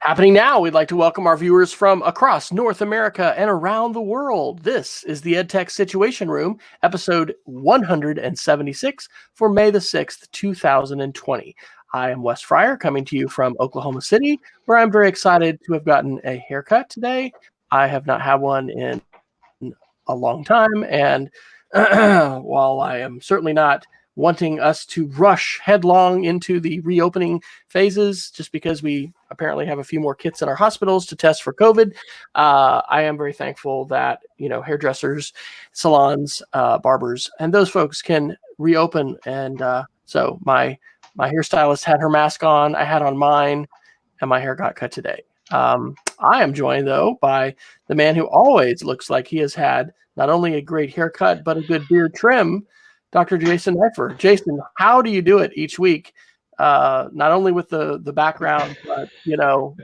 Happening now, we'd like to welcome our viewers from across North America and around the world. This is the EdTech Situation Room, episode 176 for May the 6th, 2020. I am Wesley Fryer, coming to you from Oklahoma City, where I'm very excited to have gotten a haircut today. I have not had one in a long time, and while I am certainly not wanting us to rush headlong into the reopening phases just because we apparently have a few more kits in our hospitals to test for COVID. I am very thankful that, hairdressers, salons, barbers, and those folks can reopen. And so my hairstylist had her mask on, I had on mine, and my hair got cut today. I am joined, though, by the man who always looks like he has had not only a great haircut, but a good beard trim, Dr. Jason Neiffer. Jason, how do you do it each week? Not only with the background, but,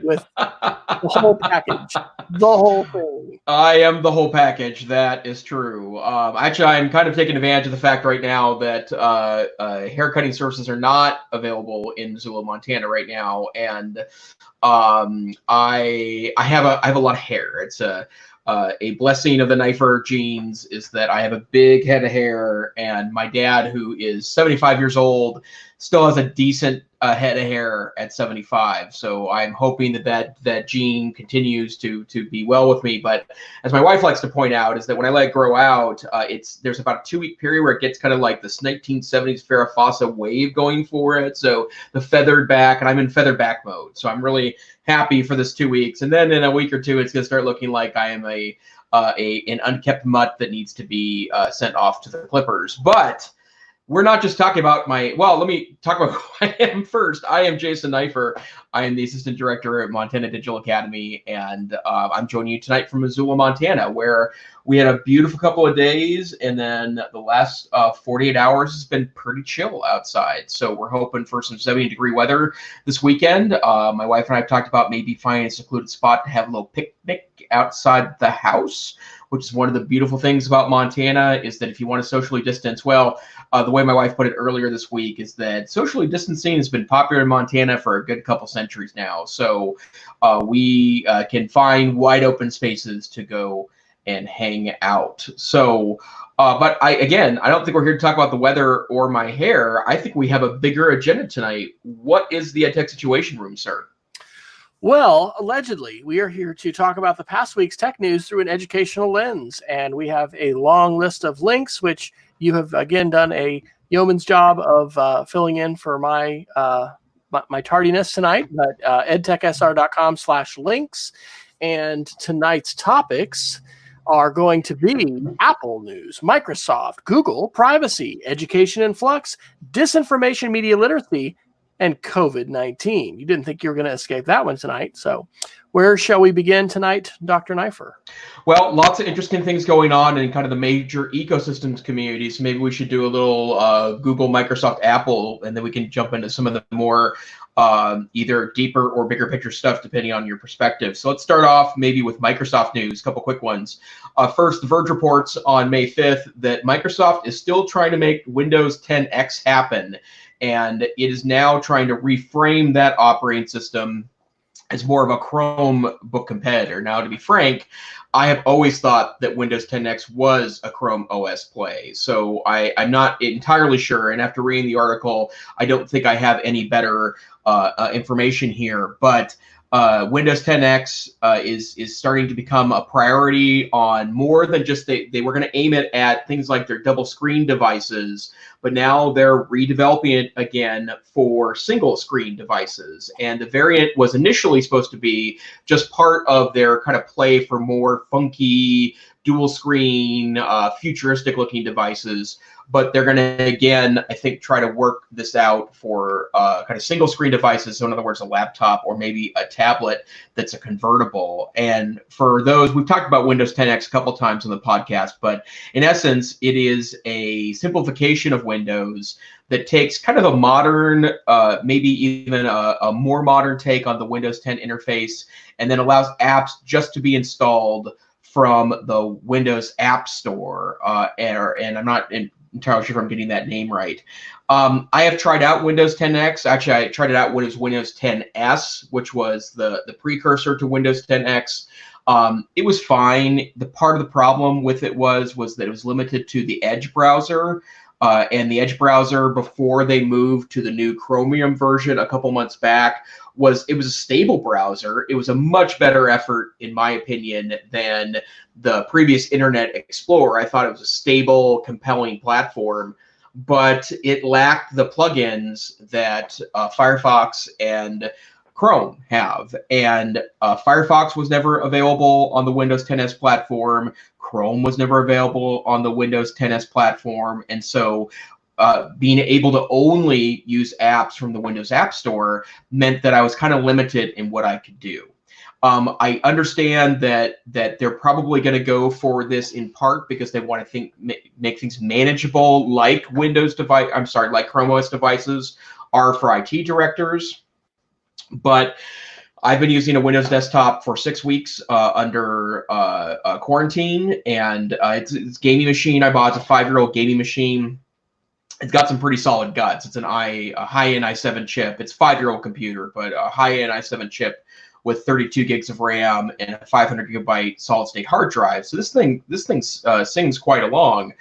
with the whole package, the whole thing. I am the whole package. That is true. Actually, I'm kind of taking advantage of the fact right now that haircutting services are not available in Missoula, Montana right now. And I have a lot of hair. It's a blessing of the Neiffer genes is that I have a big head of hair, and my dad, who is 75 years old, still has a decent head of hair at 75. So I'm hoping that gene continues to be well with me. But as my wife likes to point out, is that when I let it grow out, there's about a 2-week period where it gets kind of like this 1970s Farrah Fawcett wave going for it. So the feathered back, and I'm in feathered back mode. So I'm really happy for this 2 weeks. And then in a week or two, it's going to start looking like I am an unkept mutt that needs to be sent off to the clippers. But we're not just talking about let me talk about who I am first. I am Jason Neiffer. I am the Assistant Director at Montana Digital Academy, and I'm joining you tonight from Missoula, Montana, where we had a beautiful couple of days, and then the last 48 hours has been pretty chill outside. So we're hoping for some 70-degree weather this weekend. My wife and I have talked about maybe finding a secluded spot to have a little picnic outside the house, which is one of the beautiful things about Montana, is that if you want to socially distance, the way my wife put it earlier this week is that socially distancing has been popular in Montana for a good couple centuries now. So we can find wide open spaces to go and hang out. So, but I don't think we're here to talk about the weather or my hair. I think we have a bigger agenda tonight. What is the EdTech Situation Room, sir? Well, allegedly, we are here to talk about the past week's tech news through an educational lens. And we have a long list of links, which you have, again, done a yeoman's job of filling in for my tardiness tonight. But edtechsr.com/links. And tonight's topics are going to be Apple news, Microsoft, Google, privacy, education in flux, disinformation, media literacy, and COVID-19. You didn't think you were going to escape that one tonight. So where shall we begin tonight, Dr. Neiffer? Well, lots of interesting things going on in kind of the major ecosystems communities. Maybe we should do a little Google, Microsoft, Apple, and then we can jump into some of the more either deeper or bigger picture stuff, depending on your perspective. So let's start off maybe with Microsoft news, a couple quick ones. First, The Verge reports on May 5th that Microsoft is still trying to make Windows 10X happen. And it is now trying to reframe that operating system as more of a Chromebook competitor. Now, to be frank, I have always thought that Windows 10X was a Chrome OS play. So I'm not entirely sure. And after reading the article, I don't think I have any better information here. But Windows 10X is starting to become a priority on more than just they were going to aim it at things like their double screen devices, but now they're redeveloping it again for single screen devices. And the variant was initially supposed to be just part of their kind of play for more funky dual screen, futuristic looking devices. But they're going to, again, I think, try to work this out for kind of single screen devices. So in other words, a laptop or maybe a tablet that's a convertible. And for those, we've talked about Windows 10X a couple times on the podcast, but in essence, it is a simplification of Windows that takes kind of a modern, maybe even a more modern take on the Windows 10 interface, and then allows apps just to be installed from the Windows App Store. And I'm not entirely sure if I'm getting that name right. I have tried out Windows 10X. Actually, I tried it out when it was Windows 10S, which was the precursor to Windows 10X. It was fine. The part of the problem with it was that it was limited to the Edge browser. And the Edge browser, before they moved to the new Chromium version a couple months back, was a stable browser. It was a much better effort, in my opinion, than the previous Internet Explorer. I thought it was a stable, compelling platform, but it lacked the plugins that Firefox and Chrome have. And Firefox was never available on the Windows 10s platform. Chrome was never available on the Windows 10s platform. And so being able to only use apps from the Windows App Store meant that I was kind of limited in what I could do. I understand that they're probably going to go for this in part because they want to make things manageable, like like Chrome OS devices are for IT directors. But I've been using a Windows desktop for 6 weeks under quarantine, and it's a gaming machine I bought. It's a 5-year-old gaming machine. It's got some pretty solid guts. It's a high-end i7 chip. It's a 5-year-old computer, but a high-end i7 chip with 32 gigs of RAM and a 500 gigabyte solid-state hard drive. So this thing sings quite along.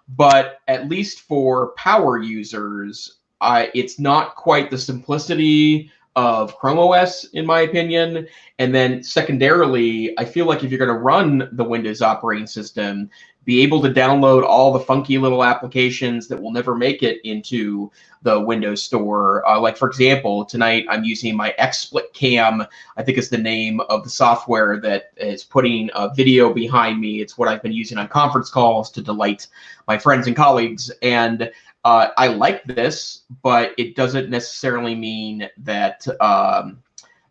But at least for power users, it's not quite the simplicity of Chrome OS, in my opinion. And then secondarily, I feel like if you're going to run the Windows operating system, be able to download all the funky little applications that will never make it into the Windows Store. Like, for example, tonight I'm using my XSplit Cam, I think is the name of the software that is putting a video behind me. It's what I've been using on conference calls to delight my friends and colleagues. And I like this, but it doesn't necessarily mean that, and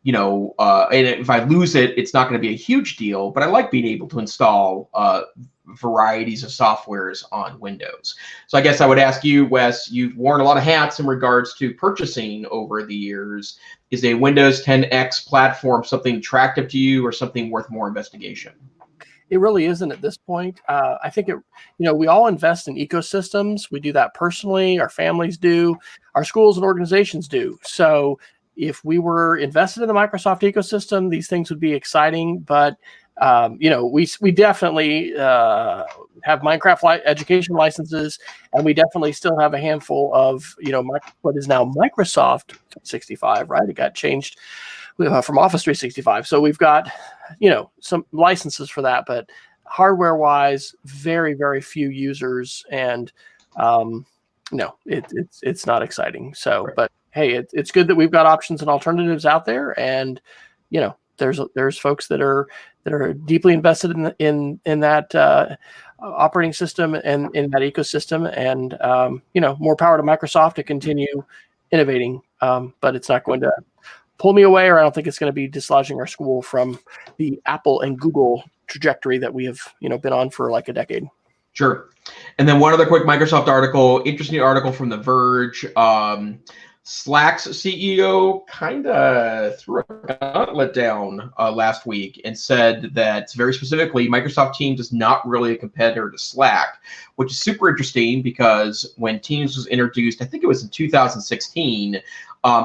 if I lose it, it's not going to be a huge deal. But I like being able to install varieties of softwares on Windows. So I guess I would ask you, Wes, you've worn a lot of hats in regards to purchasing over the years. Is a Windows 10X platform something attractive to you or something worth more investigation? It really isn't at this point. I think we all invest in ecosystems. We do that personally. Our families do. Our schools and organizations do. So if we were invested in the Microsoft ecosystem, these things would be exciting. But we definitely have Minecraft education licenses, and we definitely still have a handful of what is now Microsoft 365. Right? It got changed from Office 365. So we've got, some licenses for that, but hardware wise, very, very few users. And no, it's not exciting. So, right. But hey, it's good that we've got options and alternatives out there. And, there's folks that are deeply invested in that operating system and in that ecosystem. And, more power to Microsoft to continue innovating. But it's not going to pull me away, or I don't think it's going to be dislodging our school from the Apple and Google trajectory that we have, been on for like a decade. Sure. And then one other quick Microsoft article, interesting article from The Verge. Slack's CEO kind of threw a gauntlet down last week and said that, very specifically, Microsoft Teams is not really a competitor to Slack, which is super interesting because when Teams was introduced, I think it was in 2016,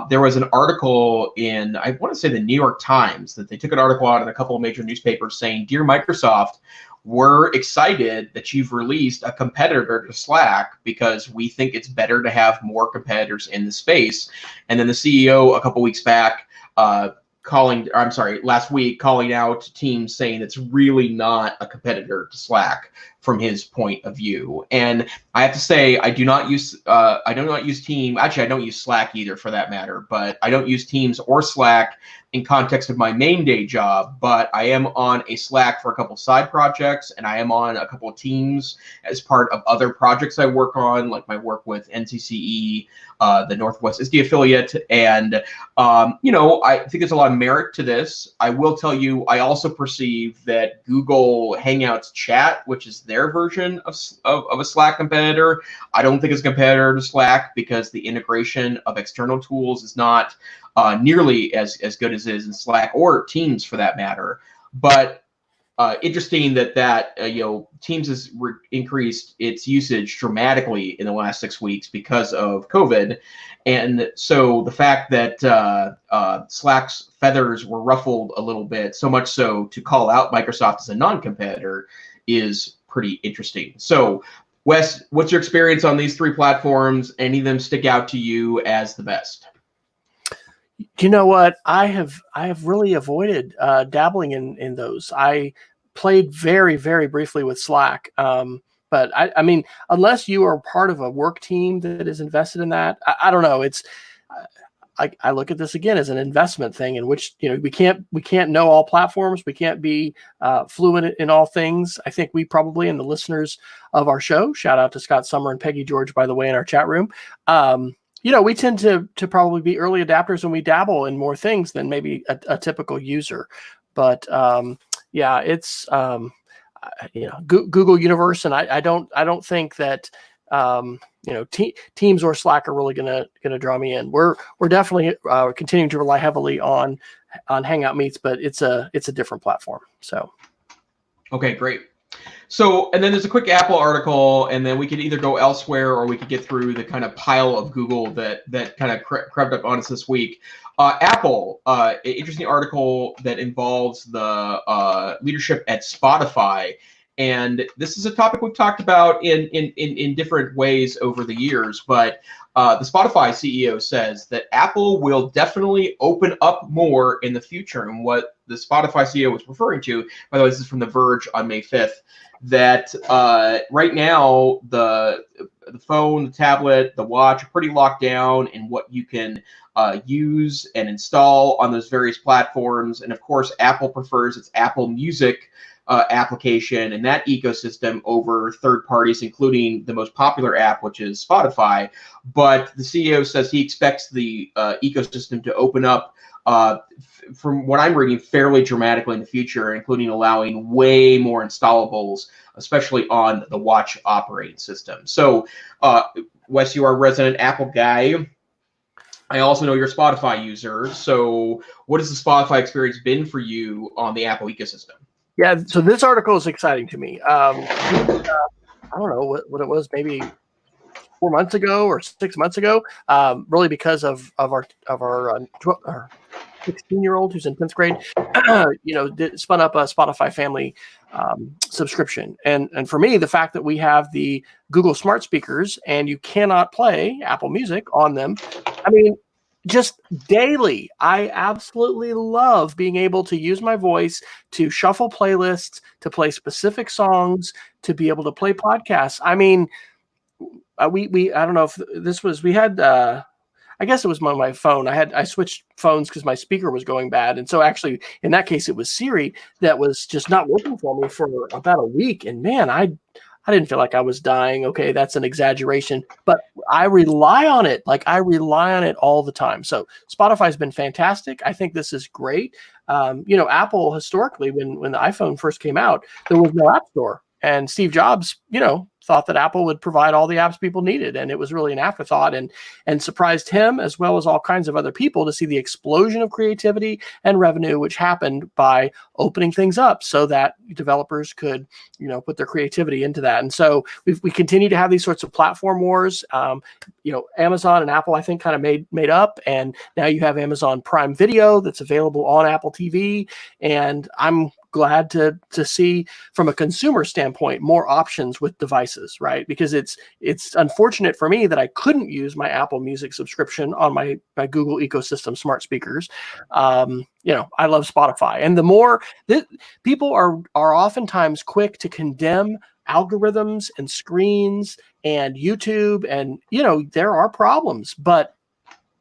there was an article in, I want to say, the New York Times, that they took an article out in a couple of major newspapers saying, "Dear Microsoft, we're excited that you've released a competitor to Slack because we think it's better to have more competitors in the space." And then the CEO a couple weeks back last week calling out Teams, saying it's really not a competitor to Slack from his point of view. And I have to say, I do not use Teams. Actually, I don't use Slack either, for that matter. But I don't use Teams or Slack in context of my main day job. But I am on a Slack for a couple side projects, and I am on a couple of Teams as part of other projects I work on, like my work with NCCE, the Northwest ISTE affiliate. And I think there's a lot of merit to this. I will tell you, I also perceive that Google Hangouts Chat, which is their version of a Slack competitor, I don't think it's a competitor to Slack because the integration of external tools is not nearly as good as it is in Slack or Teams, for that matter. But interesting that Teams has increased its usage dramatically in the last 6 weeks because of COVID, and so the fact that Slack's feathers were ruffled a little bit, so much so to call out Microsoft as a non-competitor, is pretty interesting. So, Wes, what's your experience on these 3 platforms? Any of them stick out to you as the best? You know what? I have really avoided dabbling in those. I played very, very briefly with Slack. But I mean, unless you are part of a work team that is invested in that, I don't know. It's I look at this again as an investment thing in which, we can't know all platforms. We can't be fluent in all things. I think we probably, and the listeners of our show, shout out to Scott Summer and Peggy George, by the way, in our chat room. We tend to probably be early adapters, and we dabble in more things than maybe a typical user. But it's Google Universe, and I don't think that Teams or Slack are really gonna draw me in. We're definitely continuing to rely heavily on Hangout Meets, but it's a different platform. So, okay, great. So, and then there's a quick Apple article, and then we could either go elsewhere or we could get through the kind of pile of Google that kind of crept up on us this week. Apple, an interesting article that involves the leadership at Spotify. And this is a topic we've talked about in different ways over the years, but the Spotify CEO says that Apple will definitely open up more in the future. And what the Spotify CEO was referring to, by the way, this is from The Verge on May 5th, that right now the phone, the tablet, the watch are pretty locked down in what you can use and install on those various platforms. And of course, Apple prefers its Apple Music application and that ecosystem over third parties, including the most popular app, which is Spotify. But the CEO says he expects the ecosystem to open up, from what I'm reading, fairly dramatically in the future, including allowing way more installables, especially on the watch operating system. So, Wes, you are a resident Apple guy. I also know you're a Spotify user. So what has the Spotify experience been for you on the Apple ecosystem? Yeah, so this article is exciting to me. I don't know what it was, maybe 4 months ago or 6 months ago, really because of our 16-year-old who's in 10th grade, spun up a Spotify family subscription. And for me, the fact that we have the Google smart speakers and you cannot play Apple Music on them, I mean, just daily, I absolutely love being able to use my voice to shuffle playlists, to play specific songs, to be able to play podcasts. I mean, we I don't know if this was, we had, I guess it was my phone. I switched phones because my speaker was going bad. And so actually, in that case, it was Siri that was just not working for me for about a week. And man, I didn't feel like I was dying. Okay, that's an exaggeration, but I rely on it. Like I rely on it all the time. So Spotify's been fantastic. I think this is great. Apple historically, when the iPhone first came out, there was no app store. And Steve Jobs, thought that Apple would provide all the apps people needed. And it was really an afterthought and surprised him as well as all kinds of other people to see the explosion of creativity and revenue, which happened by opening things up so that developers could, put their creativity into that. And so we continue to have these sorts of platform wars. Amazon and Apple, I think, kind of made up. And now you have Amazon Prime Video that's available on Apple TV. And I'm glad to see from a consumer standpoint more options with devices, right? Because it's unfortunate for me that I couldn't use my Apple Music subscription on my Google ecosystem smart speakers. I love Spotify, and the more that people are oftentimes quick to condemn algorithms and screens and YouTube, and there are problems, but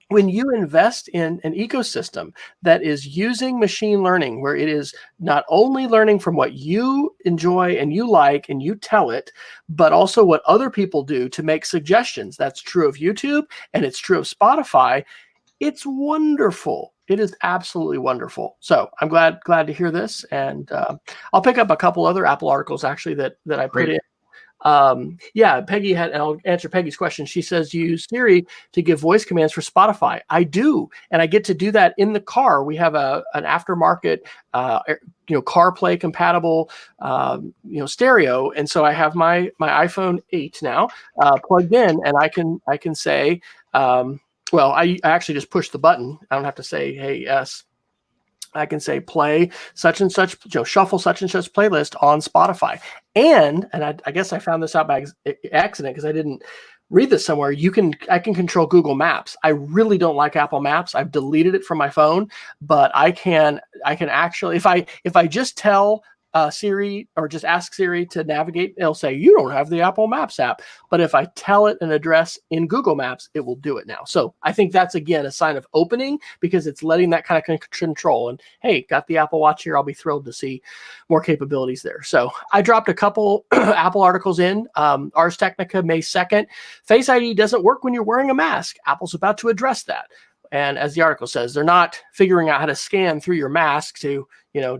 when you invest in an ecosystem that is using machine learning, where it is not only learning from what you enjoy and you like and you tell it, but also what other people do to make suggestions. That's true of YouTube and it's true of Spotify. It's wonderful. It is absolutely wonderful. So I'm glad to hear this. And I'll pick up a couple other Apple articles actually that I put in. Peggy and I'll answer Peggy's question. She says, you use Siri to give voice commands for Spotify. I do. And I get to do that in the car. We have an aftermarket CarPlay compatible, stereo. And so I have my iPhone 8 now plugged in, and I can say, I actually just push the button. I don't have to say, hey, yes. I can say play such and such, shuffle such and such playlist on Spotify. And I guess I found this out by accident because I didn't read this somewhere. I can control Google Maps. I really don't like Apple Maps. I've deleted it from my phone, but I can actually, if I just tell Siri or just ask Siri to navigate, it'll say you don't have the Apple Maps app. But if I tell it an address in Google Maps, it will do it now. So I think that's, again, a sign of opening because it's letting that kind of control. And hey, got the Apple Watch here. I'll be thrilled to see more capabilities there. So I dropped a couple Apple articles in. Ars Technica, May 2nd. Face ID doesn't work when you're wearing a mask. Apple's about to address that. And as the article says, they're not figuring out how to scan through your mask to,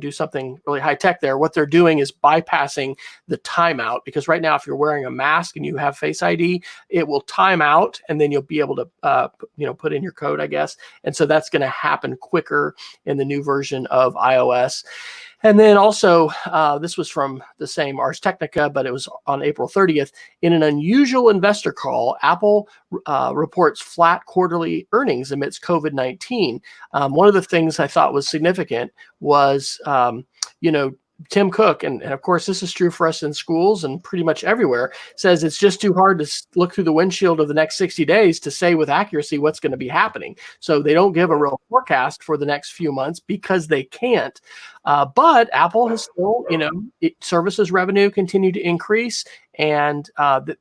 do something really high tech there. What they're doing is bypassing the timeout, because right now, if you're wearing a mask and you have Face ID, it will time out and then you'll be able to, put in your code, I guess. And so that's going to happen quicker in the new version of iOS. And then also, this was from the same Ars Technica, but it was on April 30th. In an unusual investor call, Apple reports flat quarterly earnings amidst COVID-19. One of the things I thought was significant was, Tim Cook, and of course this is true for us in schools and pretty much everywhere, says it's just too hard to look through the windshield of the next 60 days to say with accuracy what's going to be happening. So they don't give a real forecast for the next few months because they can't. But Apple has still, services revenue continue to increase, and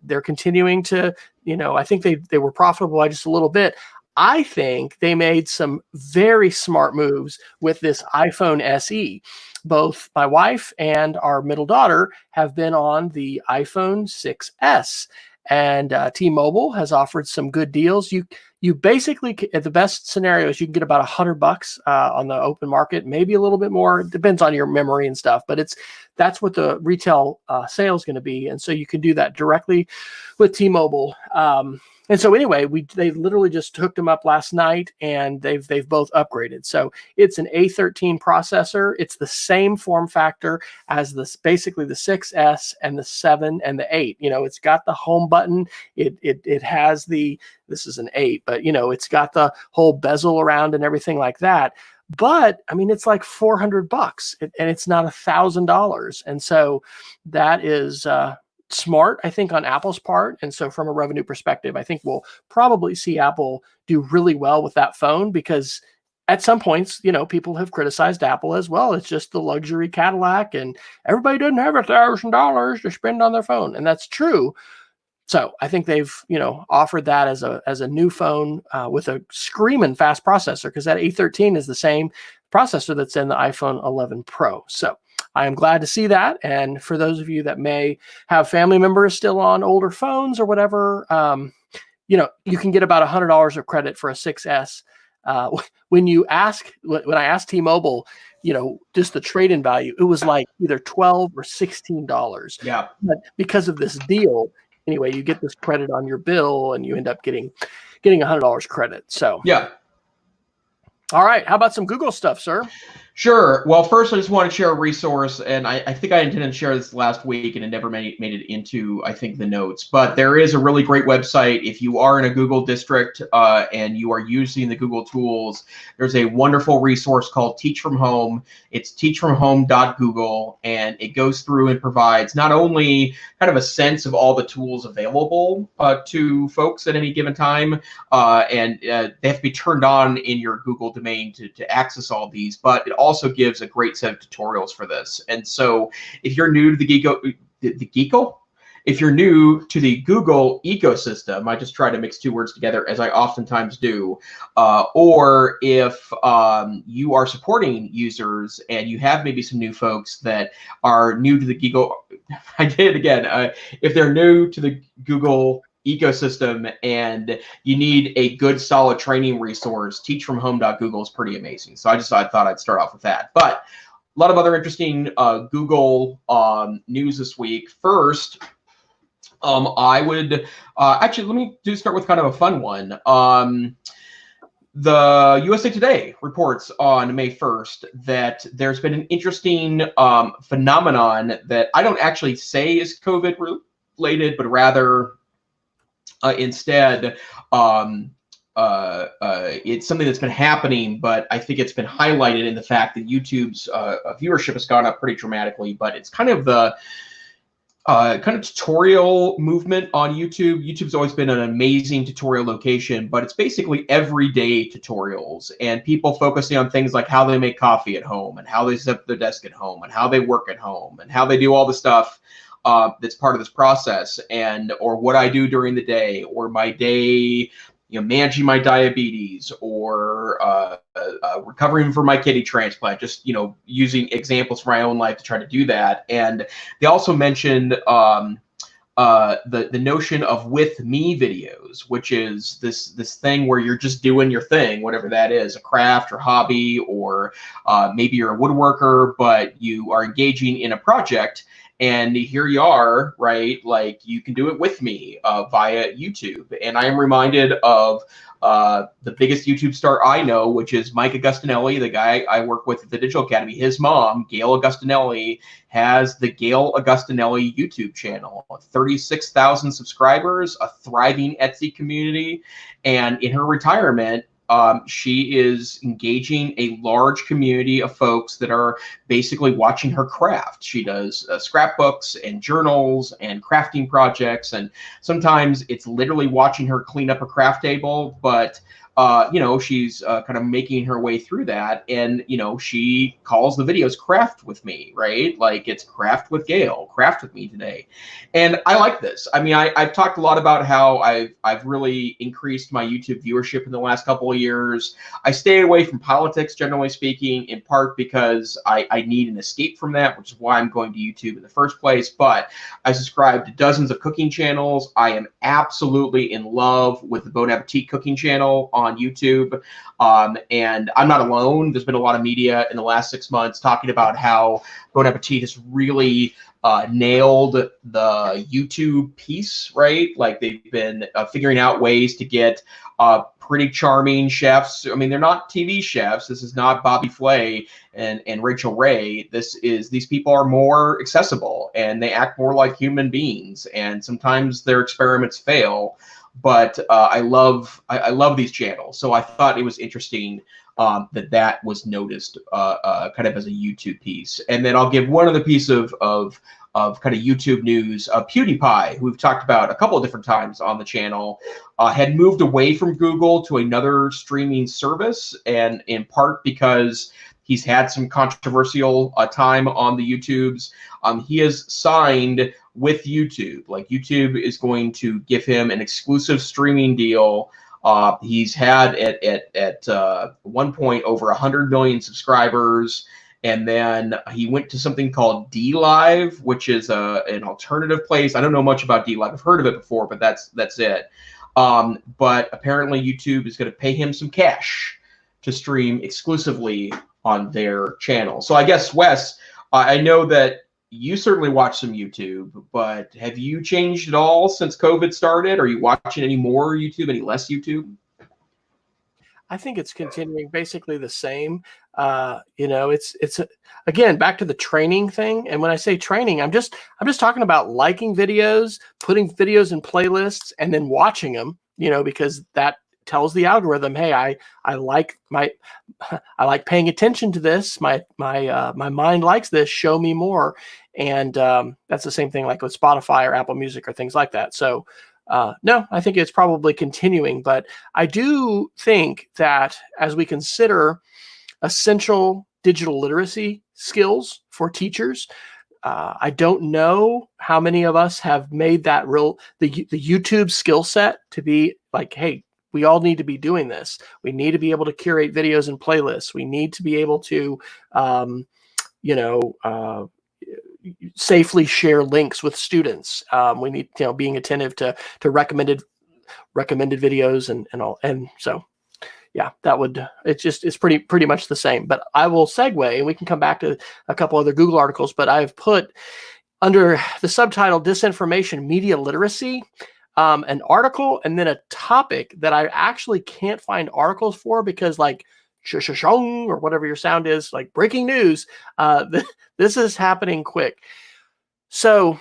they're continuing to, I think they were profitable by just a little bit. I think they made some very smart moves with this iPhone SE. Both my wife and our middle daughter have been on the iPhone 6S, and T-Mobile has offered some good deals. You basically, at the best scenarios, you can get about $100 on the open market, maybe a little bit more. It depends on your memory and stuff, but that's what the retail sale is going to be, and so you can do that directly with T-Mobile. And so anyway, they literally just hooked them up last night, and they've both upgraded. So it's an A13 processor. It's the same form factor as basically the 6S and the 7 and the 8. It's got the home button. It has this is an 8, but it's got the whole bezel around and everything like that. But I mean, it's like $400, and it's not $1,000. And so that is smart, I think, on Apple's part. And so from a revenue perspective, I think we'll probably see Apple do really well with that phone, because at some points, people have criticized Apple as well. It's just the luxury Cadillac, and everybody doesn't have $1,000 to spend on their phone. And that's true. So I think they've, offered that as a new phone with a screaming fast processor, because that A13 is the same processor that's in the iPhone 11 Pro. So I am glad to see that. And for those of you that may have family members still on older phones or whatever, you can get about $100 of credit for a 6S. When I asked T-Mobile, just the trade-in value, it was like either $12 or $16. Yeah. But because of this deal, anyway, you get this credit on your bill, and you end up getting $100 credit. So yeah. All right. How about some Google stuff, sir? Sure. Well, first, I just want to share a resource, and I think I intended to share this last week, and it never made it into, I think, the notes. But there is a really great website. If you are in a Google district and you are using the Google tools, there's a wonderful resource called Teach from Home. It's teachfromhome.google, and it goes through and provides not only kind of a sense of all the tools available to folks at any given time, and they have to be turned on in your Google domain to access all these, but it also gives a great set of tutorials for this. And so if you're new to if you're new to the Google ecosystem, I just try to mix two words together, as I oftentimes do, or if you are supporting users and you have maybe some new folks that are new to the Google, I did it again, if they're new to the Google ecosystem and you need a good solid training resource, teachfromhome.google is pretty amazing. So I thought I'd start off with that. But a lot of other interesting Google news this week. First, I would actually, let me start with kind of a fun one. The USA Today reports on May 1st that there's been an interesting phenomenon that I don't actually say is COVID related, but rather instead it's something that's been happening, but I think it's been highlighted in the fact that YouTube's viewership has gone up pretty dramatically. But it's kind of the tutorial movement on YouTube. YouTube's always been an amazing tutorial location, but it's basically everyday tutorials and people focusing on things like how they make coffee at home and how they set up their desk at home and how they work at home and how they do all the stuff that's part of this process, and or what I do during the day, or my day, managing my diabetes, or recovering from my kidney transplant, just, using examples from my own life to try to do that. And they also mentioned the notion of with me videos, which is this thing where you're just doing your thing, whatever that is, a craft or hobby, or maybe you're a woodworker, but you are engaging in a project. And here you are, right? Like, you can do it with me via YouTube. And I am reminded of the biggest YouTube star I know, which is Mike Augustinelli, the guy I work with at the Digital Academy. His mom, Gail Augustinelli, has the Gail Augustinelli YouTube channel, 36,000 subscribers, a thriving Etsy community. And in her retirement, she is engaging a large community of folks that are basically watching her craft. She does scrapbooks and journals and crafting projects, and sometimes it's literally watching her clean up a craft table, but she's kind of making her way through that. And, she calls the videos Craft with Me, right? Like, it's Craft with Gail, Craft with Me today. And I like this. I mean, I've talked a lot about how I've really increased my YouTube viewership in the last couple of years. I stay away from politics, generally speaking, in part because I need an escape from that, which is why I'm going to YouTube in the first place. But I subscribe to dozens of cooking channels. I am absolutely in love with the Bon Appetit cooking channel on YouTube. And I'm not alone. There's been a lot of media in the last 6 months talking about how Bon Appetit has really nailed the YouTube piece, right? Like, they've been figuring out ways to get pretty charming chefs. I mean, they're not TV chefs. This is not Bobby Flay and Rachel Ray. These people are more accessible and they act more like human beings. And sometimes their experiments fail. But I love these channels, so I thought it was interesting that was noticed kind of as a YouTube piece. And then I'll give one other piece of kind of YouTube news. Pewdiepie, who we've talked about a couple of different times on the channel, had moved away from Google to another streaming service, and in part because he's had some controversial time on the YouTubes. He has signed with YouTube. Like, YouTube is going to give him an exclusive streaming deal. He's had at one point over 100 million subscribers. And then he went to something called D Live, which is an alternative place. I don't know much about D Live. I've heard of it before, but that's it. But apparently YouTube is going to pay him some cash to stream exclusively on their channel. So I guess, Wes, I know that you certainly watch some YouTube, but have you changed at all since COVID started? Are you watching any more YouTube, any less YouTube? I think it's continuing basically the same. It's again back to the training thing. And when I say training, I'm just talking about liking videos, putting videos in playlists, and then watching them. Because that tells the algorithm, hey, I like paying attention to this. My mind likes this. Show me more. And that's the same thing like with Spotify or Apple Music or things like that. So no, I think it's probably continuing. But I do think that as we consider essential digital literacy skills for teachers, I don't know how many of us have made that the YouTube skill set to be like, hey, we all need to be doing this. We need to be able to curate videos and playlists. We need to be able to, safely share links with students. We need, being attentive to recommended videos and all. And so, yeah, it's pretty much the same. But I will segue, and we can come back to a couple other Google articles. But I've put under the subtitle "Disinformation Media Literacy." an article and then a topic that I actually can't find articles for because like shong or whatever your sound is, like breaking news. This is happening quick. So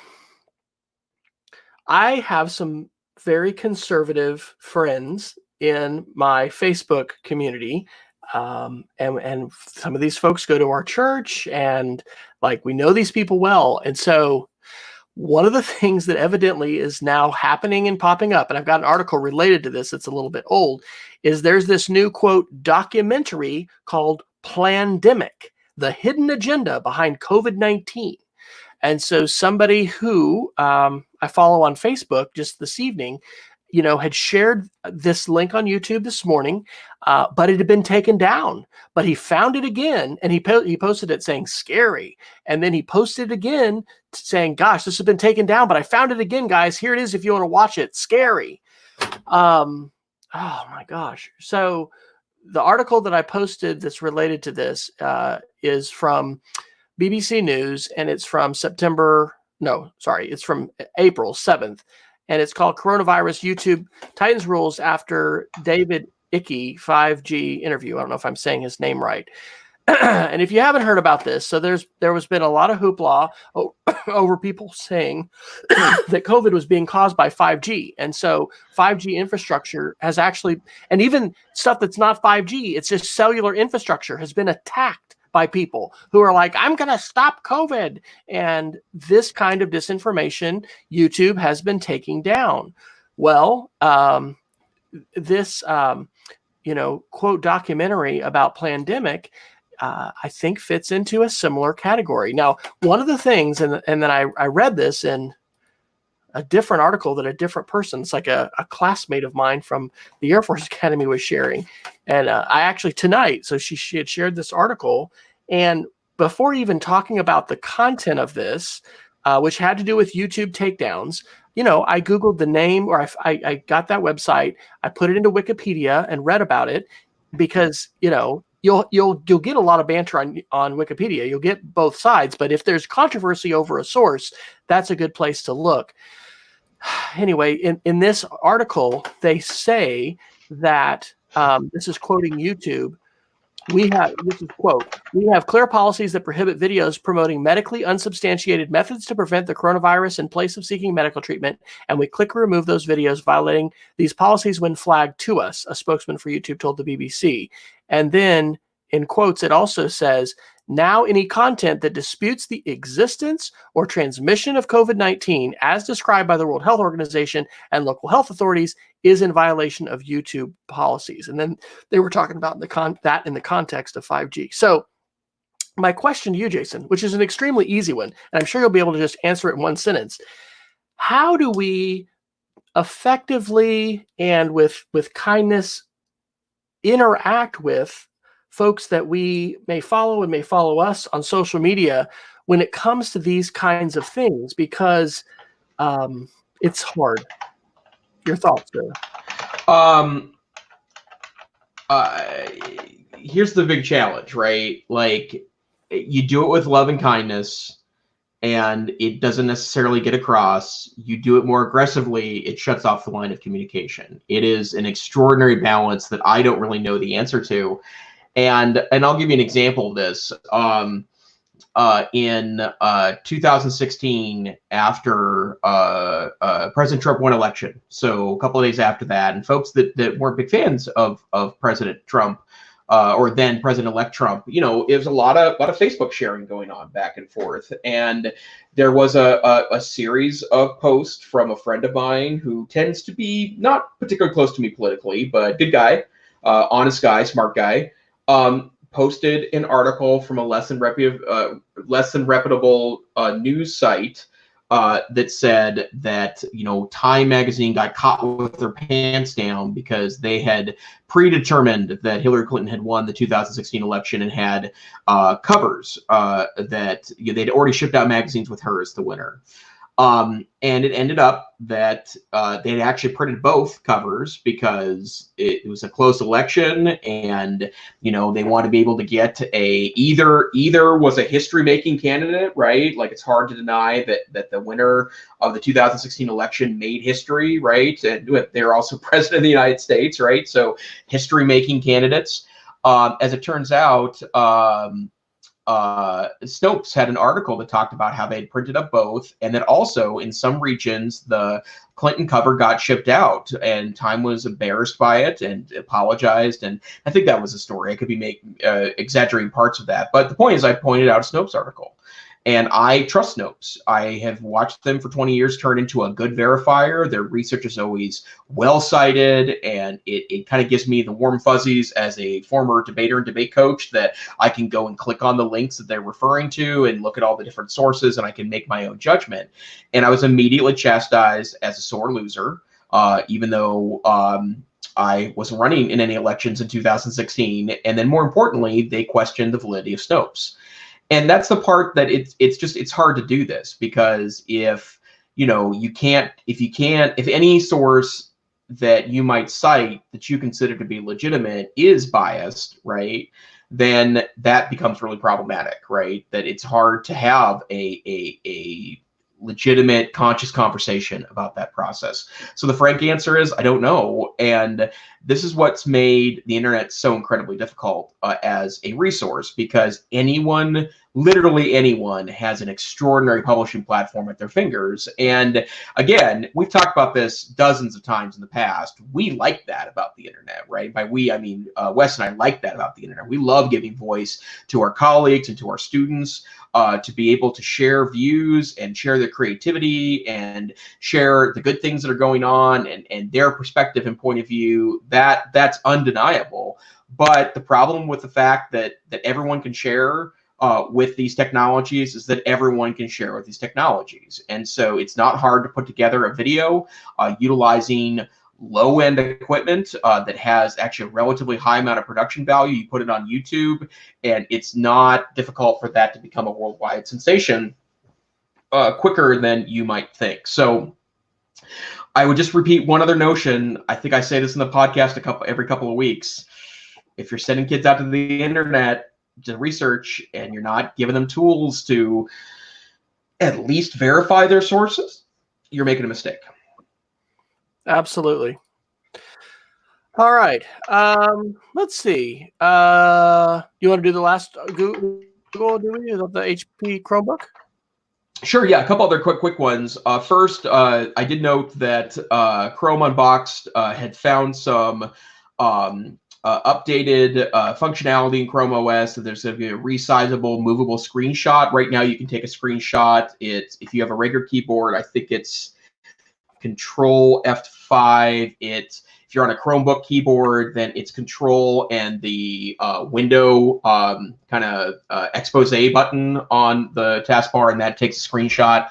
I have some very conservative friends in my Facebook community. And some of these folks go to our church and like we know these people well. And so one of the things that evidently is now happening and popping up, and I've got an article related to this that's a little bit old, is there's this new, quote, documentary called Plandemic, the hidden agenda behind COVID-19. And so somebody who I follow on Facebook just this evening, had shared this link on YouTube this morning, but it had been taken down. But he found it again, and he posted it saying scary. And then he posted it again saying, gosh, this has been taken down, but I found it again, guys. Here it is if you want to watch it. Scary. Oh, my gosh. So the article that I posted that's related to this is from BBC News, and it's from it's from April 7th. And it's called Coronavirus YouTube Tightens Rules After David Icke 5G Interview. I don't know if I'm saying his name right. And if you haven't heard about this, so there has been a lot of hoopla over people saying that COVID was being caused by 5G. And so 5G infrastructure has actually, and even stuff that's not 5G, it's just cellular infrastructure has been attacked by people who are like, I'm going to stop COVID. And this kind of disinformation, YouTube has been taking down. Well, this, quote, documentary about Plandemic, I think fits into a similar category. Now, one of the things, and then I read this in a different article that a different person, it's like a classmate of mine from the Air Force Academy was sharing. And I actually tonight, so she had shared this article. And before even talking about the content of this, which had to do with YouTube takedowns, I Googled the name, or I got that website, I put it into Wikipedia and read about it because, you'll get a lot of banter on Wikipedia. You'll get both sides, but if there's controversy over a source, that's a good place to look. Anyway, in this article, they say that, this is quoting YouTube, this is quote, we have clear policies that prohibit videos promoting medically unsubstantiated methods to prevent the coronavirus in place of seeking medical treatment, and we click remove those videos violating these policies when flagged to us, a spokesman for YouTube told the BBC. And then in quotes, it also says, now any content that disputes the existence or transmission of COVID-19 as described by the World Health Organization and local health authorities is in violation of YouTube policies. And then they were talking about that in the context of 5G. So my question to you, Jason, which is an extremely easy one, and I'm sure you'll be able to just answer it in one sentence. How do we effectively and with kindness interact with folks that we may follow and may follow us on social media when it comes to these kinds of things? Because it's hard. Your thoughts, sir? Here's the big challenge, right? Like, you do it with love and kindness, and it doesn't necessarily get across. You do it more aggressively, it shuts off the line of communication. It is an extraordinary balance that I don't really know the answer to. And I'll give you an example of this. In 2016, after President Trump won election, so a couple of days after that, and folks that weren't big fans of President Trump, or then President-elect Trump, it was a lot of Facebook sharing going on back and forth. And there was a series of posts from a friend of mine who tends to be not particularly close to me politically, but good guy, honest guy, smart guy, posted an article from a less than reputable news site that said that, Time magazine got caught with their pants down because they had predetermined that Hillary Clinton had won the 2016 election and had covers that they'd already shipped out magazines with her as the winner. And it ended up that they'd actually printed both covers because it was a close election, and they want to be able to get either was a history-making candidate, right? Like, it's hard to deny that the winner of the 2016 election made history, right? And they're also president of the United States, right? So history-making candidates. As it turns out, Snopes had an article that talked about how they'd printed up both, and that also in some regions the Clinton cover got shipped out, and Time was embarrassed by it and apologized. And I think that was the story. I could be exaggerating parts of that, but the point is, I pointed out a Snopes article. And I trust Snopes. I have watched them for 20 years turn into a good verifier. Their research is always well cited, and it kind of gives me the warm fuzzies as a former debater and debate coach, that I can go and click on the links that they're referring to and look at all the different sources, and I can make my own judgment. And I was immediately chastised as a sore loser, even though I wasn't running in any elections in 2016. And then more importantly, they questioned the validity of Snopes. And that's the part that it's hard to do this, because if any source that you might cite that you consider to be legitimate is biased, right, then that becomes really problematic, right? That it's hard to have a legitimate, conscious conversation about that process. So the frank answer is, I don't know. And this is what's made the internet so incredibly difficult as a resource, because literally anyone has an extraordinary publishing platform at their fingers. And again, we've talked about this dozens of times in the past. We like that about the internet, right? By we, I mean Wes and I like that about the internet. We love giving voice to our colleagues and to our students, to be able to share views and share their creativity and share the good things that are going on and their perspective and point of view. That's undeniable. But the problem with the fact that everyone can share with these technologies is that everyone can share with these technologies. And so it's not hard to put together a video utilizing low-end equipment that has actually a relatively high amount of production value. You put it on YouTube, and it's not difficult for that to become a worldwide sensation quicker than you might think. So I would just repeat one other notion. I think I say this in the podcast every couple of weeks. If you're sending kids out to the internet to research, and you're not giving them tools to at least verify their sources, you're making a mistake. Absolutely. All right. Let's see. You want to do the last Google, do we? Is that the HP Chromebook? Sure, yeah, a couple other quick ones. First, I did note that Chrome Unboxed had found some updated functionality in Chrome OS. So there's a resizable, movable screenshot. Right now, you can take a screenshot. If you have a regular keyboard, I think it's Control F5. If you're on a Chromebook keyboard, then it's Control and the window kind of expose button on the taskbar, and that takes a screenshot.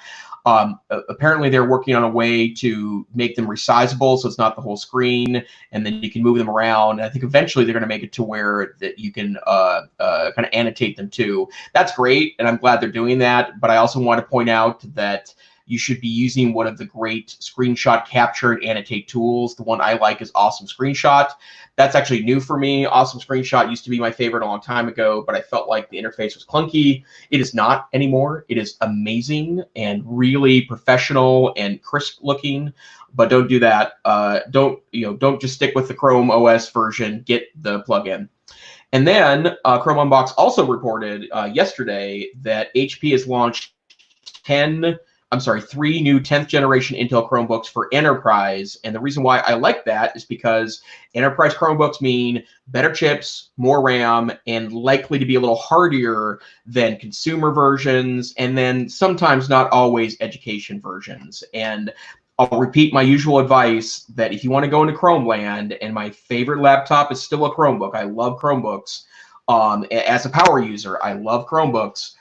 Apparently, they're working on a way to make them resizable, so it's not the whole screen, and then you can move them around. And I think eventually they're going to make it to where that you can kind of annotate them too. That's great, and I'm glad they're doing that. But I also want to point out that you should be using one of the great screenshot capture and annotate tools. The one I like is Awesome Screenshot. That's actually new for me. Awesome Screenshot used to be my favorite a long time ago, but I felt like the interface was clunky. It is not anymore. It is amazing and really professional and crisp looking. But don't do that. Don't just stick with the Chrome OS version. Get the plugin. And then Chrome Unbox also reported yesterday that HP has launched 3 new 10th generation Intel Chromebooks for enterprise. And the reason why I like that is because enterprise Chromebooks mean better chips, more RAM, and likely to be a little hardier than consumer versions, and then sometimes not always education versions. And I'll repeat my usual advice that if you want to go into Chrome land, and my favorite laptop is still a Chromebook. I love Chromebooks. As a power user, I love Chromebooks.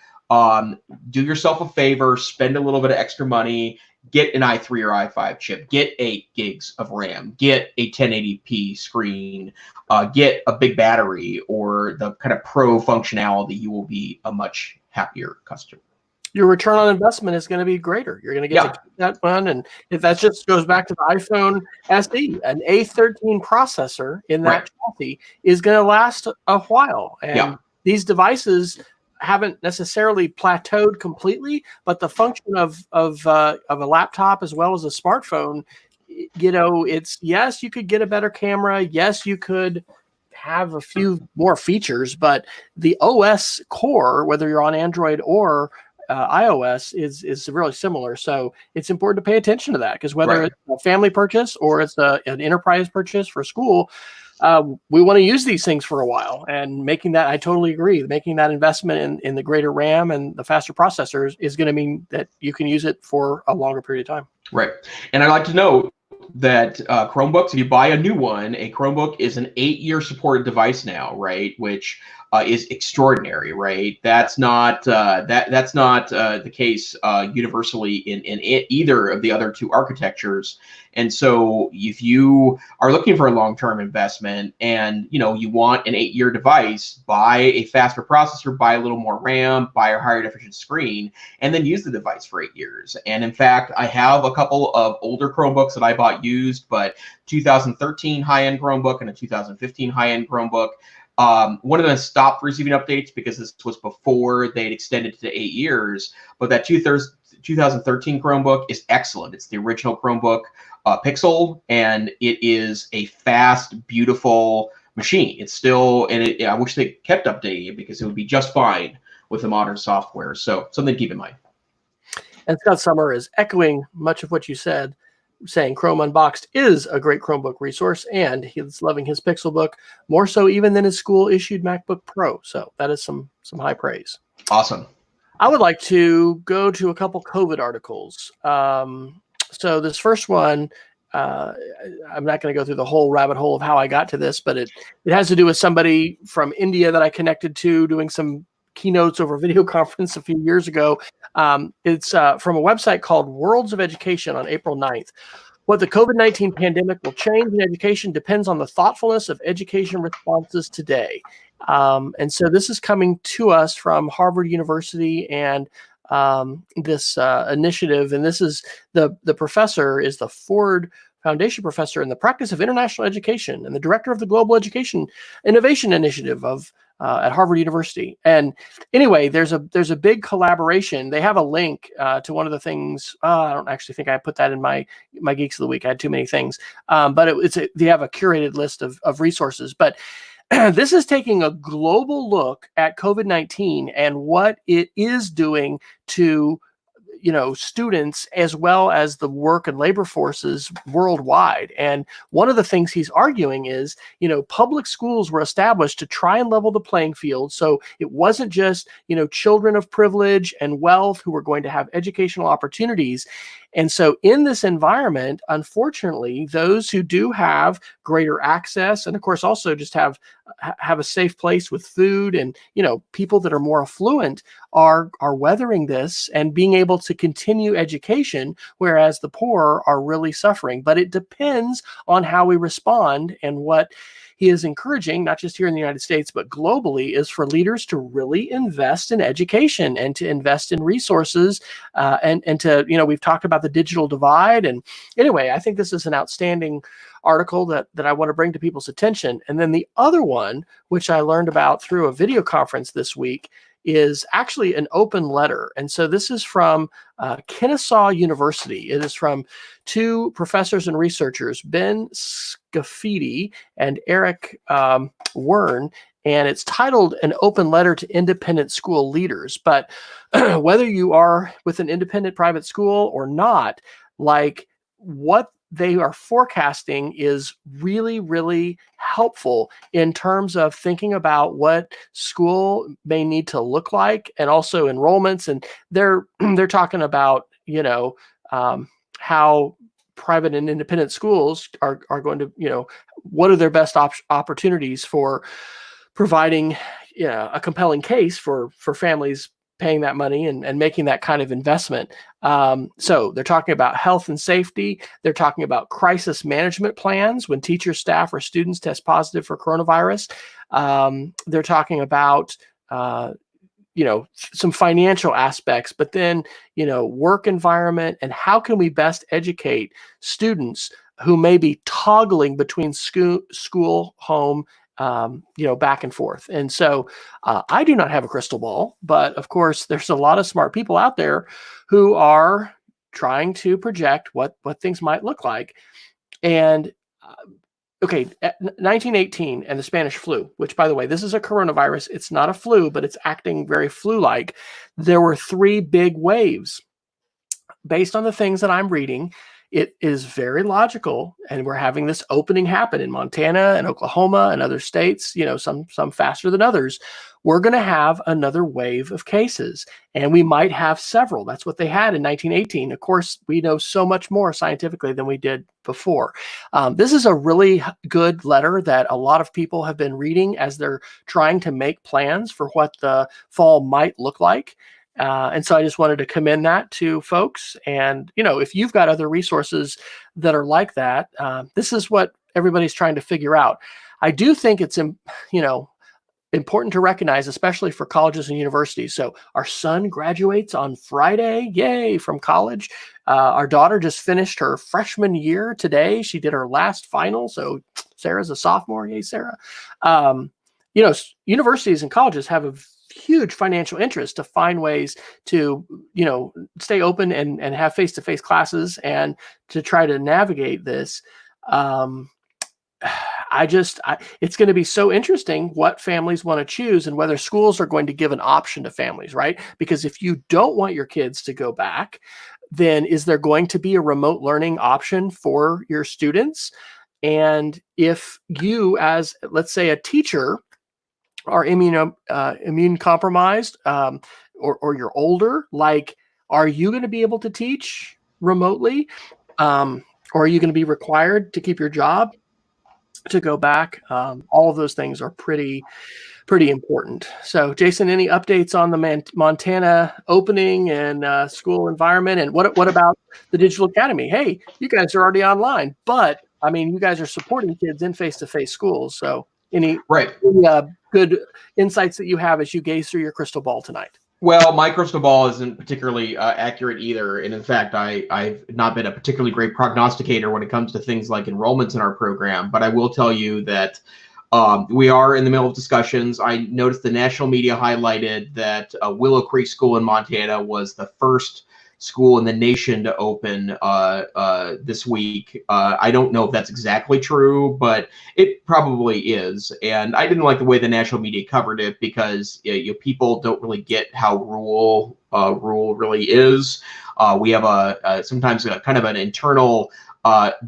Do yourself a favor, spend a little bit of extra money, get an i3 or i5 chip, get 8 gigs of RAM, get a 1080p screen, get a big battery, or the kind of pro functionality. You will be a much happier customer. your return on investment is going to be greater. You're going to get to keep that one. And if that just goes back to the iPhone SE, an A13 processor in that chassis is going to last a while. And these devices haven't necessarily plateaued completely, but the function of a laptop as well as a smartphone, it's, yes, you could get a better camera. Yes, you could have a few more features, but the OS core, whether you're on Android or iOS, is really similar. So it's important to pay attention to that, because whether it's a family purchase or it's an enterprise purchase for school, we want to use these things for a while. And making that, I totally agree, making that investment in the greater RAM and the faster processors is going to mean that you can use it for a longer period of time. Right. And I'd like to note that Chromebooks, if you buy a new one, a Chromebook is an 8-year supported device now, right? Which is extraordinary, right? That's not the case universally in either of the other two architectures. And so if you are looking for a long-term investment and you want an 8-year device, buy a faster processor, buy a little more RAM, buy a higher definition screen, and then use the device for 8 years. And in fact, I have a couple of older Chromebooks that I bought used, but 2013 high-end Chromebook and a 2015 high-end Chromebook. One of them stopped receiving updates because this was before they'd extended to 8 years. But that 2013 Chromebook is excellent. It's the original Chromebook Pixel, and it is a fast, beautiful machine. It's still, and I wish they kept updating it because it would be just fine with the modern software. So something to keep in mind. And Scott Summer is echoing much of what you said, saying Chrome Unboxed is a great Chromebook resource, and he's loving his Pixelbook more so even than his school-issued MacBook Pro. So that is some high praise. Awesome. I would like to go to a couple COVID articles. So this first one, I'm not going to go through the whole rabbit hole of how I got to this, but it has to do with somebody from India that I connected to doing some keynotes over video conference a few years ago. It's from a website called Worlds of Education on April 9th. What the COVID-19 pandemic will change in education depends on the thoughtfulness of education responses today. And so this is coming to us from Harvard University and this initiative. And this is the professor is the Ford Foundation Professor in the Practice of International Education and the Director of the Global Education Innovation Initiative at Harvard University. And anyway, there's a big collaboration. They have a link to one of the things. I don't actually think I put that in my Geeks of the Week. I had too many things. But they have a curated list of resources. But this is taking a global look at COVID-19 and what it is doing to students as well as the work and labor forces worldwide. And one of the things he's arguing is, public schools were established to try and level the playing field. So it wasn't just, children of privilege and wealth who were going to have educational opportunities. And so in this environment, unfortunately, those who do have greater access, and of course also just have a safe place with food, and people that are more affluent are weathering this and being able to continue education, whereas the poor are really suffering. But it depends on how we respond, and what he is encouraging, not just here in the United States, but globally, is for leaders to really invest in education and to invest in resources and to, we've talked about the digital divide. And anyway, I think this is an outstanding article that I want to bring to people's attention. And then the other one, which I learned about through a video conference this week, is actually an open letter. And so this is from Kennesaw University. It is from two professors and researchers, Ben Scafidi and Eric Wern, and it's titled An Open Letter to Independent School Leaders. But whether you are with an independent private school or not, what they are forecasting is really, really helpful in terms of thinking about what school may need to look like, and also enrollments. And they're talking about, how private and independent schools are going to, what are their best opportunities for providing a compelling case for families paying that money and making that kind of investment. So they're talking about health and safety. They're talking about crisis management plans when teachers, staff, or students test positive for coronavirus. They're talking about some financial aspects, but then, work environment, and how can we best educate students who may be toggling between school, home, back and forth. And so I do not have a crystal ball, but of course there's a lot of smart people out there who are trying to project what things might look like. And okay, 1918 and the Spanish flu, which, by the way, this is a coronavirus. It's not a flu, but it's acting very flu-like. There were 3 big waves. Based on the things that I'm reading, it is very logical, and we're having this opening happen in Montana and Oklahoma and other states, some faster than others. We're going to have another wave of cases, and we might have several. That's what they had in 1918. Of course, we know so much more scientifically than we did before. This is a really good letter that a lot of people have been reading as they're trying to make plans for what the fall might look like. And so I just wanted to commend that to folks. And, if you've got other resources that are like that, this is what everybody's trying to figure out. I do think it's, important to recognize, especially for colleges and universities. So our son graduates on Friday, yay, from college. Our daughter just finished her freshman year today. She did her last final. So Sarah's a sophomore, yay, Sarah. Universities and colleges have a huge financial interest to find ways to, stay open and have face-to-face classes and to try to navigate this. It's going to be so interesting what families want to choose and whether schools are going to give an option to families, right? Because if you don't want your kids to go back, then is there going to be a remote learning option for your students? And if you, as, let's say, a teacher, are immune compromised, or you're older, are you going to be able to teach remotely? Or are you going to be required to keep your job to go back? All of those things are pretty important. So, Jason, any updates on the Montana opening and school environment? And what about the Digital Academy? Hey, you guys are already online, but you guys are supporting kids in face-to-face schools. So, any good insights that you have as you gaze through your crystal ball tonight? Well, my crystal ball isn't particularly accurate either. And in fact, I've not been a particularly great prognosticator when it comes to things like enrollments in our program. But I will tell you that we are in the middle of discussions. I noticed the national media highlighted that Willow Creek School in Montana was the first school in the nation to open this week. I don't know if that's exactly true, but it probably is. And I didn't like the way the national media covered it because people don't really get how rural really is. We have sometimes a kind of an internal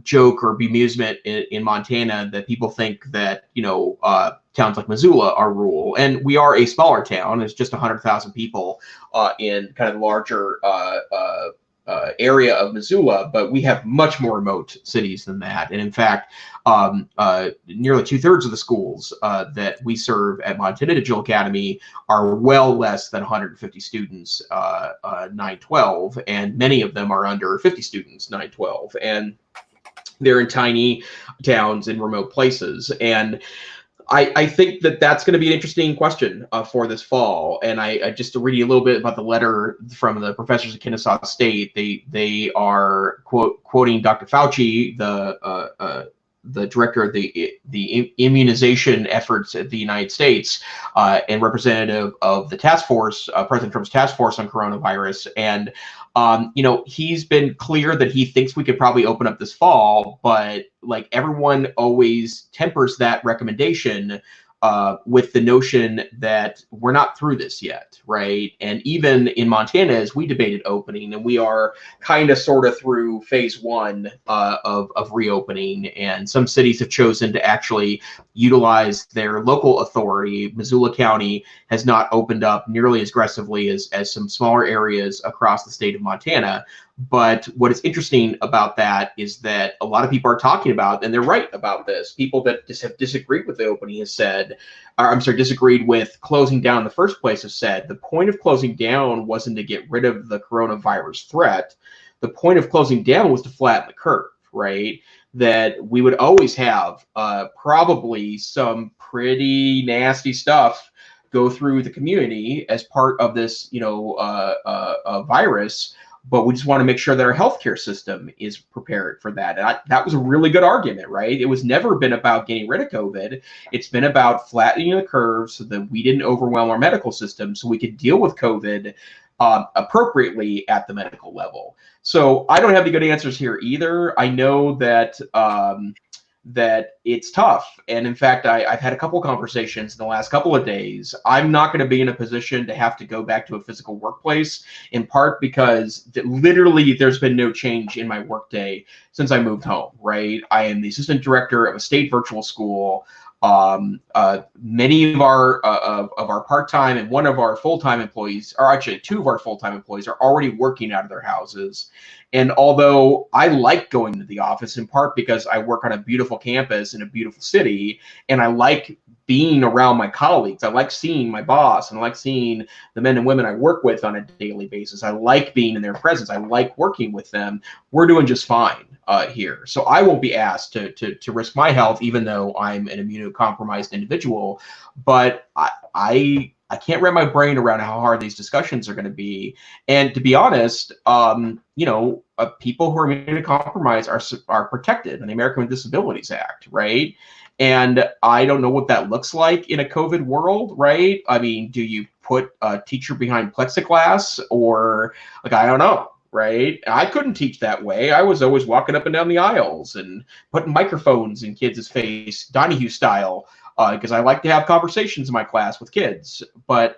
joke or bemusement in Montana that people think that towns like Missoula are rural, and we are a smaller town. It's just 100,000 people in kind of larger area of Missoula, but we have much more remote cities than that. And in fact, nearly 2/3 of the schools that we serve at Montana Digital Academy are well less than 150 students, 912, and many of them are under 50 students, 912, and they're in tiny towns in remote places. And I think that that's going to be an interesting question for this fall. And I just to read you a little bit about the letter from the professors at Kennesaw State. They are quoting Dr. Fauci, the director of the immunization efforts at the United States, and representative of the task force, President Trump's task force on coronavirus. And he's been clear that he thinks we could probably open up this fall, but like everyone always tempers that recommendation with the notion that we're not through this yet, right? And even in Montana, as we debated opening, and we are kind of sort of through phase 1 of reopening, and some cities have chosen to actually utilize their local authority. Missoula County has not opened up nearly as aggressively as some smaller areas across the state of Montana. But what is interesting about that is that a lot of people are talking about, and they're right about this, people that just have disagreed with the opening has said, disagreed with closing down in the first place have said, the point of closing down wasn't to get rid of the coronavirus threat. The point of closing down was to flatten the curve, right? That we would always have probably some pretty nasty stuff go through the community as part of this, virus, but we just want to make sure that our healthcare system is prepared for that. And that was a really good argument, right? It was never been about getting rid of COVID. It's been about flattening the curve so that we didn't overwhelm our medical system, so we could deal with COVID appropriately at the medical level. So I don't have any good answers here either. I know that that it's tough. And in fact, I've had a couple of conversations in the last couple of days. I'm not going to be in a position to have to go back to a physical workplace, in part because literally there's been no change in my workday since I moved home, right? I am the assistant director of a state virtual school. Many of our part-time and one of our full-time employees, or actually two of our full-time employees, are already working out of their houses. And although I like going to the office, in part because I work on a beautiful campus in a beautiful city, and I like being around my colleagues, I like seeing my boss, and I like seeing the men and women I work with on a daily basis. I like being in their presence. I like working with them. We're doing just fine here. So I won't be asked to risk my health, even though I'm an immunocompromised individual. But I can't wrap my brain around how hard these discussions are going to be. And to be honest, people who are immunocompromised are protected in the American with Disabilities Act, right? And I don't know what that looks like in a COVID world, right? I mean, do you put a teacher behind plexiglass, or I don't know, right? I couldn't teach that way. I was always walking up and down the aisles and putting microphones in kids' face, Donahue style, because I like to have conversations in my class with kids. But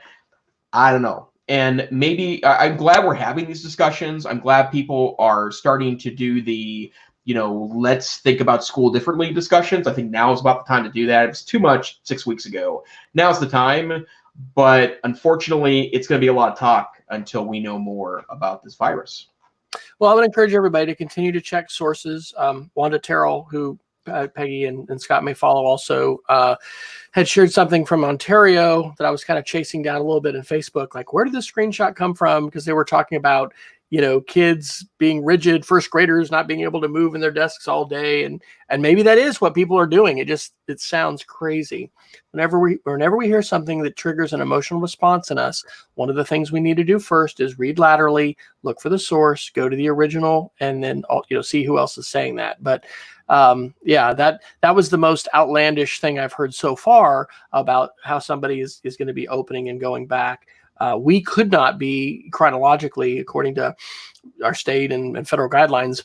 I don't know. And maybe I'm glad we're having these discussions. I'm glad people are starting to do the, let's think about school differently discussions. I think now is about the time to do that. It was too much 6 weeks ago. Now's the time. But unfortunately, it's going to be a lot of talk until we know more about this virus. Well, I would encourage everybody to continue to check sources. Wanda Terrell, who Peggy and Scott may follow, also had shared something from Ontario that I was kind of chasing down a little bit in Facebook. Like, where did this screenshot come from? Because they were talking about, kids being rigid, first graders not being able to move in their desks all day. And maybe that is what people are doing. It sounds crazy. Whenever we hear something that triggers an emotional response in us, one of the things we need to do first is read laterally, look for the source, go to the original, and then see who else is saying that. But that was the most outlandish thing I've heard so far about how somebody is going to be opening and going back. We could not be chronologically, according to our state and federal guidelines,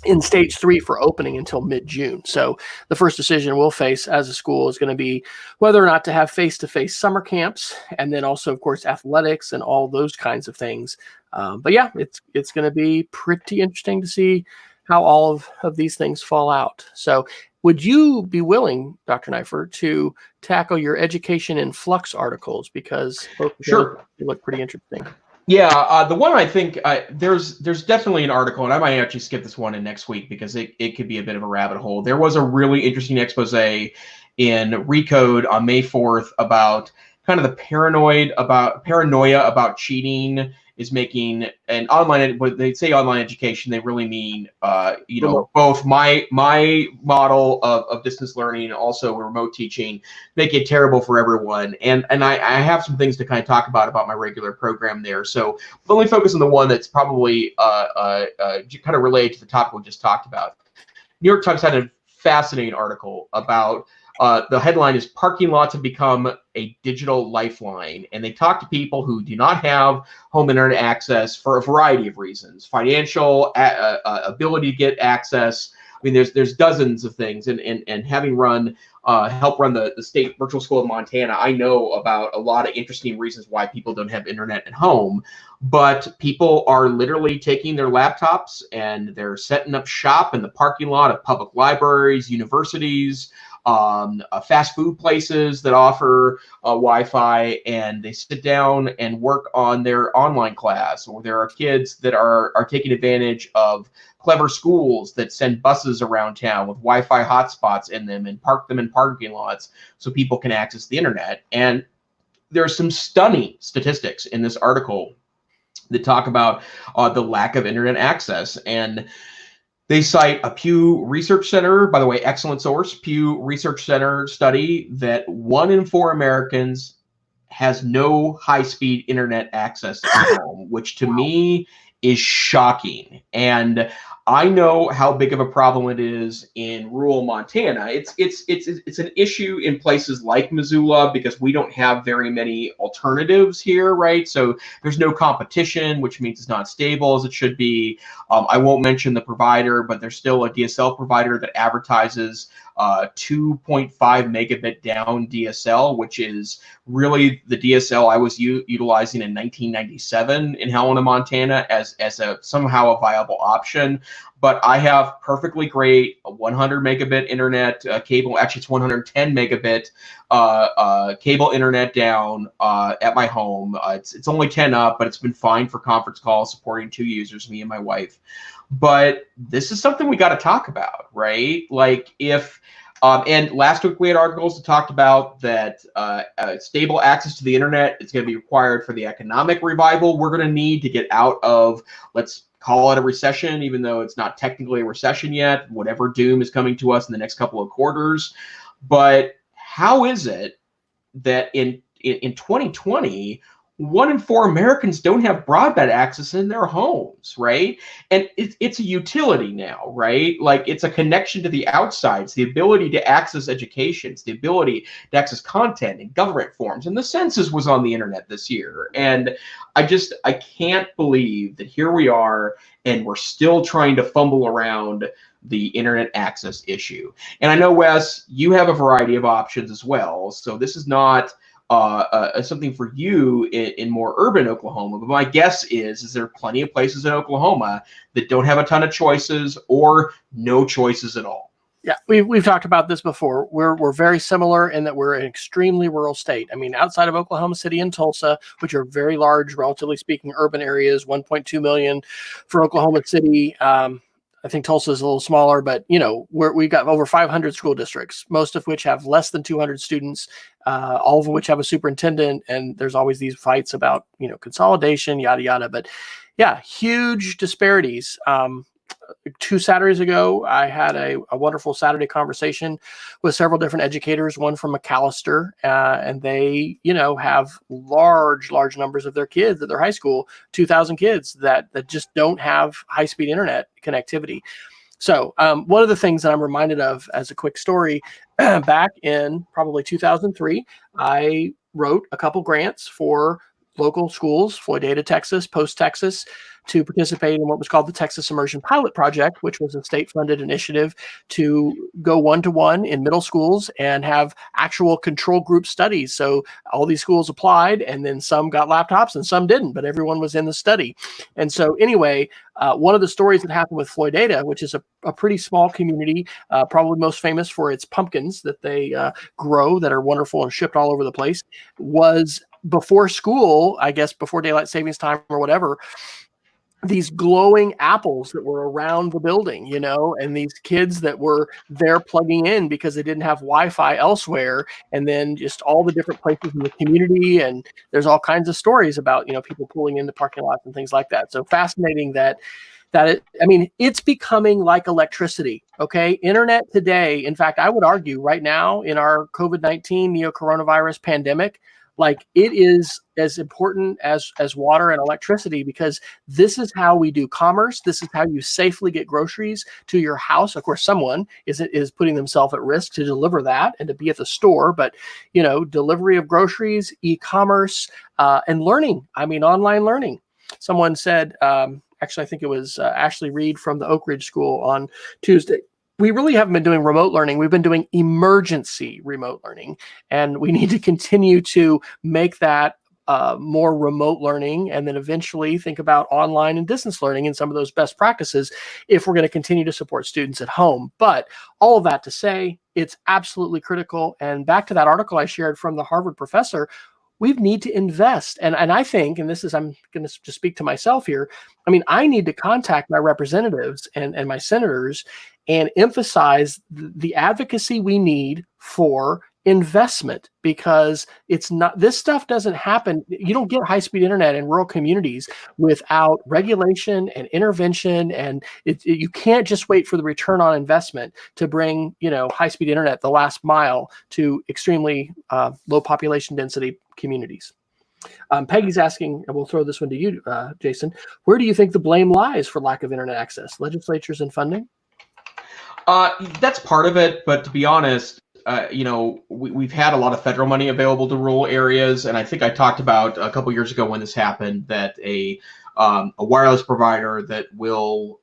in stage 3 for opening until mid-June. So the first decision we'll face as a school is going to be whether or not to have face-to-face summer camps, and then also, of course, athletics and all those kinds of things. But yeah, it's going to be pretty interesting to see how all of these things fall out. So would you be willing, Dr. Neiffer, to tackle your education in flux articles? Because both Sure. They look pretty interesting. Yeah, the one I think there's definitely an article, and I might actually skip this one in next week because it could be a bit of a rabbit hole. There was a really interesting expose in Recode on May 4th about kind of the paranoia about cheating is making an online, when they say online education, they really mean, both my model of distance learning and also remote teaching, make it terrible for everyone. And I have some things to kind of talk about my regular program there. So we'll only focus on the one that's probably kind of related to the topic we just talked about. New York Times had a fascinating article about the headline is "Parking Lots Have Become a Digital Lifeline," and they talk to people who do not have home internet access for a variety of reasons: financial, ability to get access. I mean, there's dozens of things, and having help run the state virtual school of Montana, I know about a lot of interesting reasons why people don't have internet at home. But people are literally taking their laptops and they're setting up shop in the parking lot of public libraries, universities, fast food places that offer Wi-Fi, and they sit down and work on their online class. Or there are kids that are taking advantage of clever schools that send buses around town with Wi-Fi hotspots in them and park them in parking lots so people can access the internet. And there are some stunning statistics in this article that talk about the lack of internet access. And they cite a Pew Research Center, by the way, excellent source, Pew Research Center study that 1 in 4 Americans has no high-speed internet access at home, which to me is shocking. And I know how big of a problem it is in rural Montana. It's an issue in places like Missoula because we don't have very many alternatives here, right? So there's no competition, which means it's not stable as it should be. I won't mention the provider, but there's still a DSL provider that advertises 2.5 megabit down DSL, which is really the DSL I was utilizing in 1997 in Helena, Montana, as somehow a viable option. But I have perfectly great 100 megabit internet cable. Actually, it's 110 megabit cable internet down at my home. It's only 10 up, but it's been fine for conference calls supporting 2 users, me and my wife. But this is something we got to talk about, right? Like if and last week we had articles that talked about that stable access to the internet is going to be required for the economic revival we're going to need to get out of, let's call it a recession, even though it's not technically a recession yet, whatever doom is coming to us in the next couple of quarters. But how is it that in 2020, 1 in 4 Americans don't have broadband access in their homes, right? And it's a utility now, right? Like it's a connection to the outside. It's the ability to access education. It's the ability to access content and government forms. And the census was on the internet this year. And I can't believe that here we are and we're still trying to fumble around the internet access issue. And I know, Wes, you have a variety of options as well. So this is not something for you in more urban Oklahoma. But my guess is there are plenty of places in Oklahoma that don't have a ton of choices or no choices at all. Yeah, we've talked about this before. We're very similar in that we're an extremely rural state. I mean, outside of Oklahoma City and Tulsa, which are very large, relatively speaking, urban areas, 1.2 million for Oklahoma City. I think Tulsa is a little smaller, but we've got over 500 school districts, most of which have less than 200 students, all of which have a superintendent, and there's always these fights about consolidation, yada yada. But yeah, huge disparities. 2 Saturdays ago, I had a wonderful Saturday conversation with several different educators, one from McAllister, and they, have large numbers of their kids at their high school, 2,000 kids that just don't have high-speed internet connectivity. So one of the things that I'm reminded of as a quick story, back in probably 2003, I wrote a couple grants for local schools, Floydada, Texas, Post Texas, to participate in what was called the Texas Immersion Pilot Project, which was a state-funded initiative to go one-to-one in middle schools and have actual control group studies. So all these schools applied, and then some got laptops and some didn't, but everyone was in the study. And so anyway, one of the stories that happened with Floydada, which is a pretty small community, probably most famous for its pumpkins that they grow that are wonderful and shipped all over the place, was before school, I guess before daylight savings time or whatever, these glowing apples that were around the building, and these kids that were there plugging in because they didn't have Wi-Fi elsewhere, and then just all the different places in the community. And there's all kinds of stories about, people pulling into parking lots and things like that. So fascinating it's becoming like electricity. Okay. Internet today, in fact, I would argue right now in our COVID-19 neo-coronavirus pandemic, like it is as important as water and electricity, because this is how we do commerce. This is how you safely get groceries to your house. Of course, someone is putting themselves at risk to deliver that and to be at the store, but delivery of groceries, e-commerce, and learning. I mean, online learning. Someone said, actually, I think it was Ashley Reed from the Oak Ridge School on Tuesday, we really haven't been doing remote learning. We've been doing emergency remote learning, and we need to continue to make that more remote learning, and then eventually think about online and distance learning and some of those best practices if we're going to continue to support students at home. But all of that to say, it's absolutely critical. And back to that article I shared from the Harvard professor, we need to invest. And I think, and this is, I'm going to just speak to myself here. I mean, I need to contact my representatives and my senators and emphasize the advocacy we need for investment, because it's not, this stuff doesn't happen. You don't get high-speed internet in rural communities without regulation and intervention, and you can't just wait for the return on investment to bring, high-speed internet the last mile to extremely low population density communities. Peggy's asking, and we'll throw this one to you, Jason, where do you think the blame lies for lack of internet access? Legislatures and funding? That's part of it, but to be honest, we've had a lot of federal money available to rural areas, and I think I talked about a couple years ago when this happened that a wireless provider that will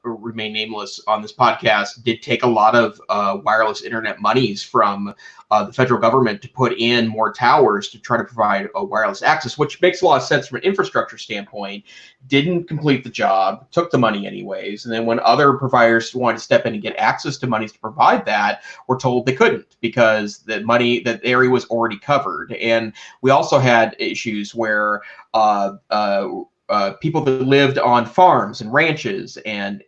remain nameless on this podcast did take a lot of wireless internet monies from the federal government to put in more towers to try to provide wireless access, which makes a lot of sense from an infrastructure standpoint. Didn't complete the job, took the money anyways, and then when other providers wanted to step in and get access to monies to provide that, were told they couldn't because that area was already covered. And we also had issues where people that lived on farms and ranches and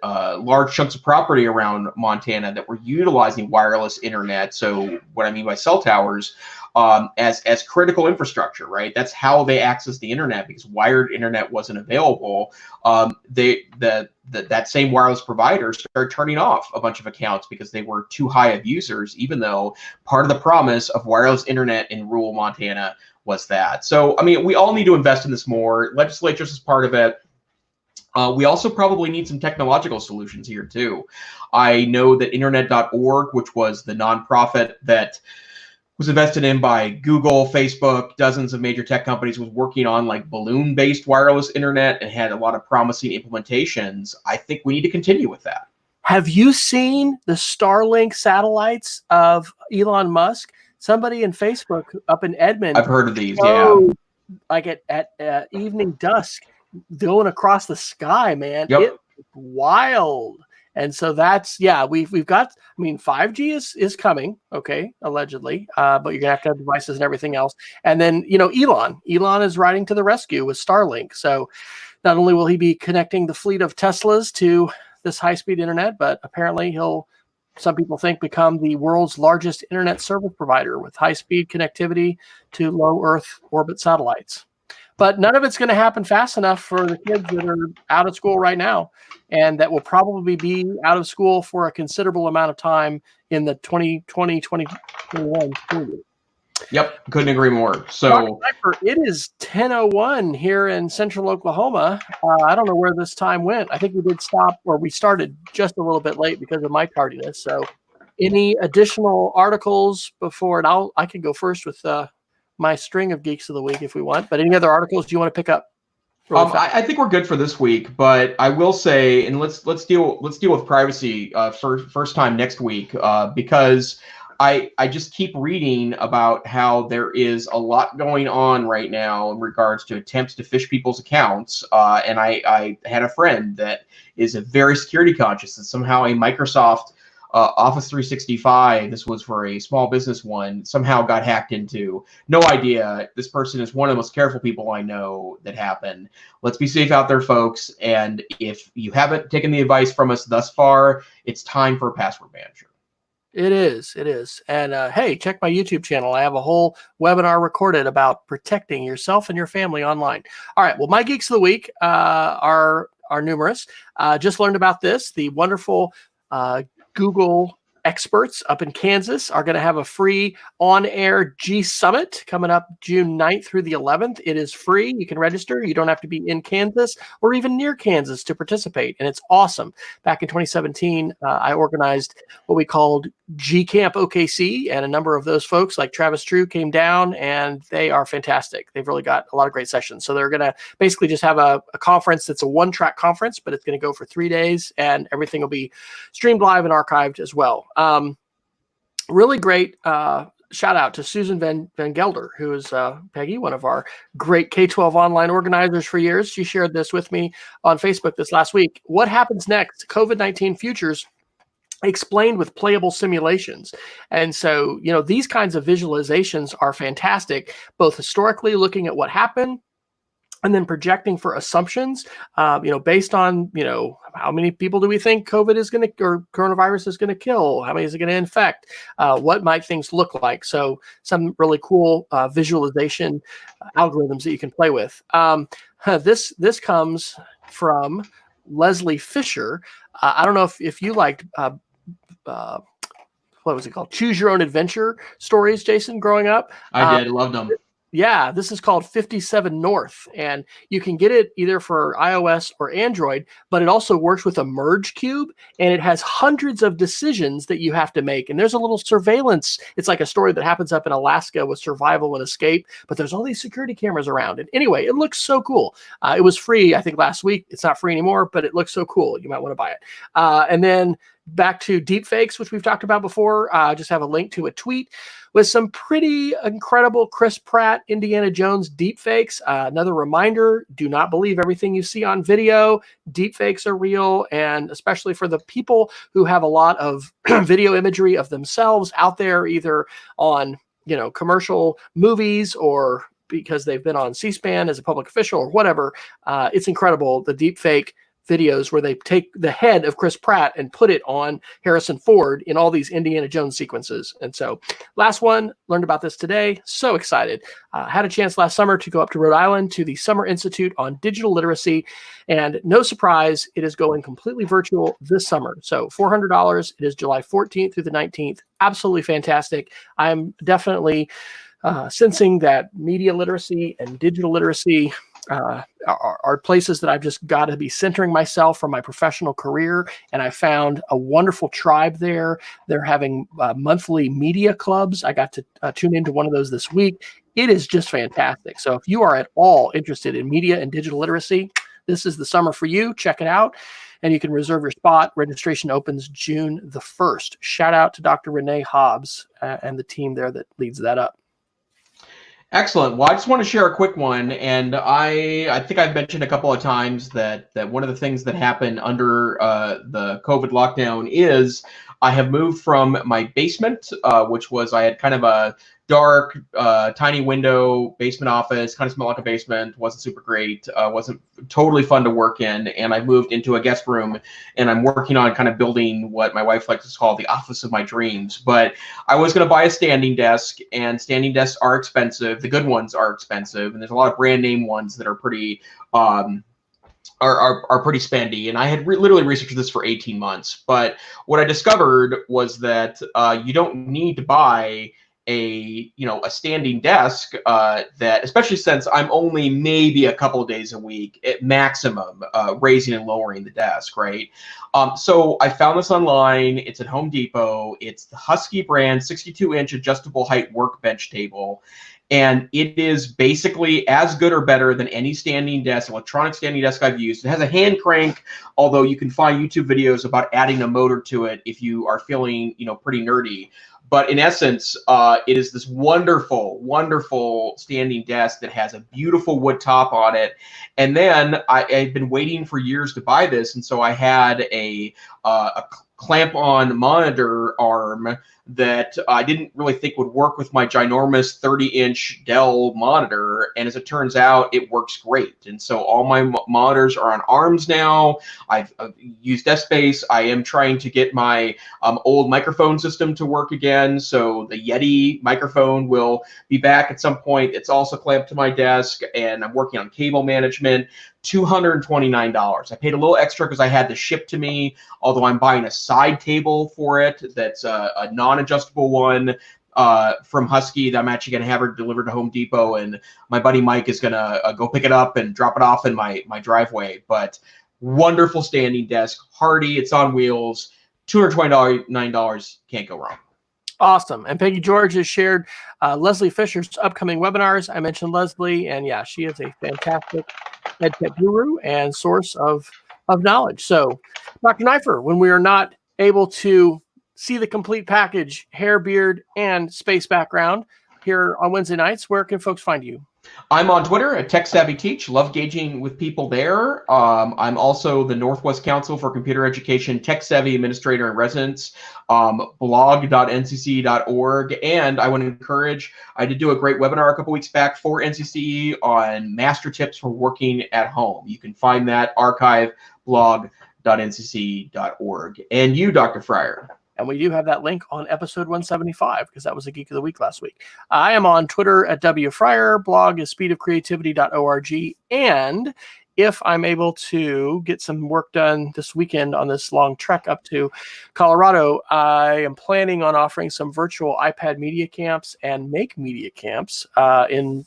large chunks of property around Montana that were utilizing wireless internet. So what I mean by cell towers, as critical infrastructure, right? That's how they access the internet, because wired internet wasn't available. That same wireless provider started turning off a bunch of accounts because they were too high of users, even though part of the promise of wireless internet in rural Montana was that. So, I mean, we all need to invest in this more. Legislatures is part of it. We also probably need some technological solutions here too. I know that internet.org, which was the nonprofit that was invested in by Google, Facebook, dozens of major tech companies, was working on like balloon-based wireless internet and had a lot of promising implementations. I think we need to continue with that. Have you seen the Starlink satellites of Elon Musk? Somebody in Facebook up in Edmond. I've heard of these, yeah. Like at evening dusk, going across the sky, man. Yep. It's wild. And so that's, we've got, 5G is coming, okay, allegedly, but you're gonna have to have devices and everything else. And then, Elon is riding to the rescue with Starlink. So not only will he be connecting the fleet of Teslas to this high-speed internet, but apparently he'll, some people think, become the world's largest internet service provider with high-speed connectivity to low Earth orbit satellites. But none of it's going to happen fast enough for the kids that are out of school right now, and that will probably be out of school for a considerable amount of time in the 2020-2021 school year. Yep, couldn't agree more. So it is 10:01 here in central Oklahoma. I don't know where this time went. I think we did stop, or we started just a little bit late because of my tardiness. So any additional articles before, and I can go first with my string of Geeks of the Week if we want, but any other articles do you want to pick up? I think we're good for this week, but I will say, and let's deal with privacy first time next week, because I just keep reading about how there is a lot going on right now in regards to attempts to phish people's accounts. And I had a friend that is a very security conscious, and somehow a Microsoft Office 365, this was for a small business one, somehow got hacked into. No idea. This person is one of the most careful people I know that happened. Let's be safe out there, folks. And if you haven't taken the advice from us thus far, it's time for a password manager. It is. And hey, check my YouTube channel. I have a whole webinar recorded about protecting yourself and your family online. All right. Well, my Geeks of the Week are numerous. Just learned about this. The wonderful Google experts up in Kansas are going to have a free on-air G Summit coming up June 9th through the 11th. It is free. You can register. You don't have to be in Kansas or even near Kansas to participate, and it's awesome. Back in 2017, I organized what we called G Camp OKC, and a number of those folks like Travis True came down, and they are fantastic. They've really got a lot of great sessions. So they're going to basically just have a conference that's a one-track conference, but it's going to go for 3 days, and everything will be streamed live and archived as well. Really great shout out to Susan Van Gelder, who is, Peggy, one of our great K-12 online organizers for years. She shared this with me on Facebook this last week. What happens next? COVID-19 futures explained with playable simulations. And so, these kinds of visualizations are fantastic, both historically looking at what happened, and then projecting for assumptions, based on, how many people do we think COVID is going to, or coronavirus is going to kill? How many is it going to infect? What might things look like? So some really cool visualization algorithms that you can play with. This comes from Wesley Fryer. I don't know if you liked, what was it called? Choose Your Own Adventure stories, Jason, growing up. I did. Loved them. Yeah, this is called 57 North, and you can get it either for iOS or Android, but it also works with a merge cube, and it has hundreds of decisions that you have to make. And there's a little surveillance. It's like a story that happens up in Alaska with survival and escape, but there's all these security cameras around. And anyway, it looks so cool. It was free, I think, last week. It's not free anymore, but it looks so cool. You might want to buy it. And then back to deepfakes, which we've talked about before. Just have a link to a tweet with some pretty incredible Chris Pratt, Indiana Jones deepfakes. Another reminder, do not believe everything you see on video. Deepfakes are real, and especially for the people who have a lot of video imagery of themselves out there, either on commercial movies or because they've been on C-SPAN as a public official or whatever. It's incredible, the deepfake videos where they take the head of Chris Pratt and put it on Harrison Ford in all these Indiana Jones sequences. And so last one, learned about this today. So excited. Had a chance last summer to go up to Rhode Island to the Summer Institute on Digital Literacy. And no surprise, it is going completely virtual this summer. So $400. It is July 14th through the 19th. Absolutely fantastic. I'm definitely sensing that media literacy and digital literacy are places that I've just got to be centering myself for my professional career. And I found a wonderful tribe there. They're having monthly media clubs. I got to tune into one of those this week. It is just fantastic. So if you are at all interested in media and digital literacy, this is the summer for you. Check it out. And you can reserve your spot. Registration opens June the 1st. Shout out to Dr. Renee Hobbs and the team there that leads that up. Excellent. Well, I just want to share a quick one, and I think I've mentioned a couple of times that one of the things that happened under the COVID lockdown is I have moved from my basement, which was I had kind of a dark, tiny window basement office, kind of smelled like a basement, wasn't super great, wasn't totally fun to work in, and I moved into a guest room, and I'm working on kind of building what my wife likes to call the office of my dreams. But I was going to buy a standing desk, and standing desks are expensive. The good ones are expensive, and there's a lot of brand name ones that are pretty are pretty spendy, and I had literally researched this for 18 months. But what I discovered was that you don't need to buy a standing desk that, especially since I'm only maybe a couple of days a week at maximum raising and lowering the desk, right? So I found this online. It's at Home Depot. It's the Husky brand 62-inch adjustable height workbench table. And it is basically as good or better than any standing desk, electronic standing desk I've used. It has a hand crank, although you can find YouTube videos about adding a motor to it if you are feeling, pretty nerdy. But in essence, it is this wonderful, wonderful standing desk that has a beautiful wood top on it. And then I've been waiting for years to buy this, and so I had a clamp-on monitor arm that I didn't really think would work with my ginormous 30-inch Dell monitor, and as it turns out, it works great. And so all my monitors are on arms now. I've used desk space. I am trying to get my old microphone system to work again, so the Yeti microphone will be back at some point. It's also clamped to my desk, and I'm working on cable management. $229. I paid a little extra because I had this shipped to me, although I'm buying a side table for it that's a non-adjustable one from Husky that I'm actually going to have her delivered to Home Depot, and my buddy Mike is going to go pick it up and drop it off in my driveway. But wonderful standing desk, hardy, it's on wheels, $229, can't go wrong. Awesome. And Peggy George has shared Wesley Fryer's upcoming webinars. I mentioned Leslie, and yeah, she is a fantastic EdTech guru and source of knowledge. So, Dr. Neiffer, when we are not able to see the complete package, hair, beard, and space background here on Wednesday nights, where can folks find you? I'm on Twitter at TechSavvyTeach. Love gauging with people there. I'm also the Northwest Council for Computer Education Tech Savvy Administrator in Residence, blog.ncce.org. And I want to encourage, I did do a great webinar a couple weeks back for NCCE on master tips for working at home. You can find that archive blog.ncce.org. And you, Dr. Fryer? And we do have that link on episode 175 because that was a Geek of the Week last week. I am on Twitter at WFryer. Blog is speedofcreativity.org. And if I'm able to get some work done this weekend on this long trek up to Colorado, I am planning on offering some virtual iPad media camps and Make media camps in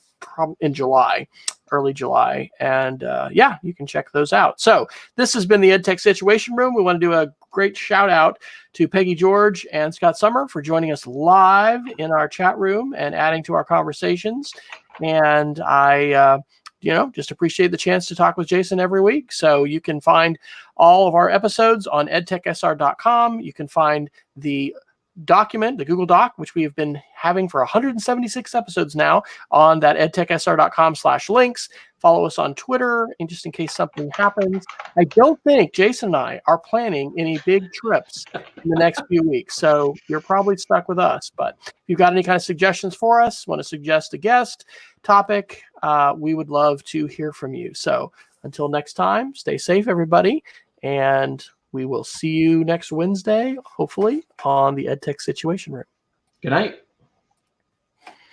July, early July. And yeah, you can check those out. So this has been the EdTech Situation Room. We want to do a great shout out to Peggy George and Scott Summer for joining us live in our chat room and adding to our conversations. And I, just appreciate the chance to talk with Jason every week. So you can find all of our episodes on edtechsr.com. You can find the document, the Google Doc, which we have been having for 176 episodes now, on that edtechsr.com/links. Follow us on Twitter, and just in case something happens. I don't think Jason and I are planning any big trips in the next few weeks, so you're probably stuck with us. But if you've got any kind of suggestions for us, want to suggest a guest topic, we would love to hear from you. So until next time, stay safe, everybody, and we will see you next Wednesday, hopefully, on the EdTech Situation Room. Good night.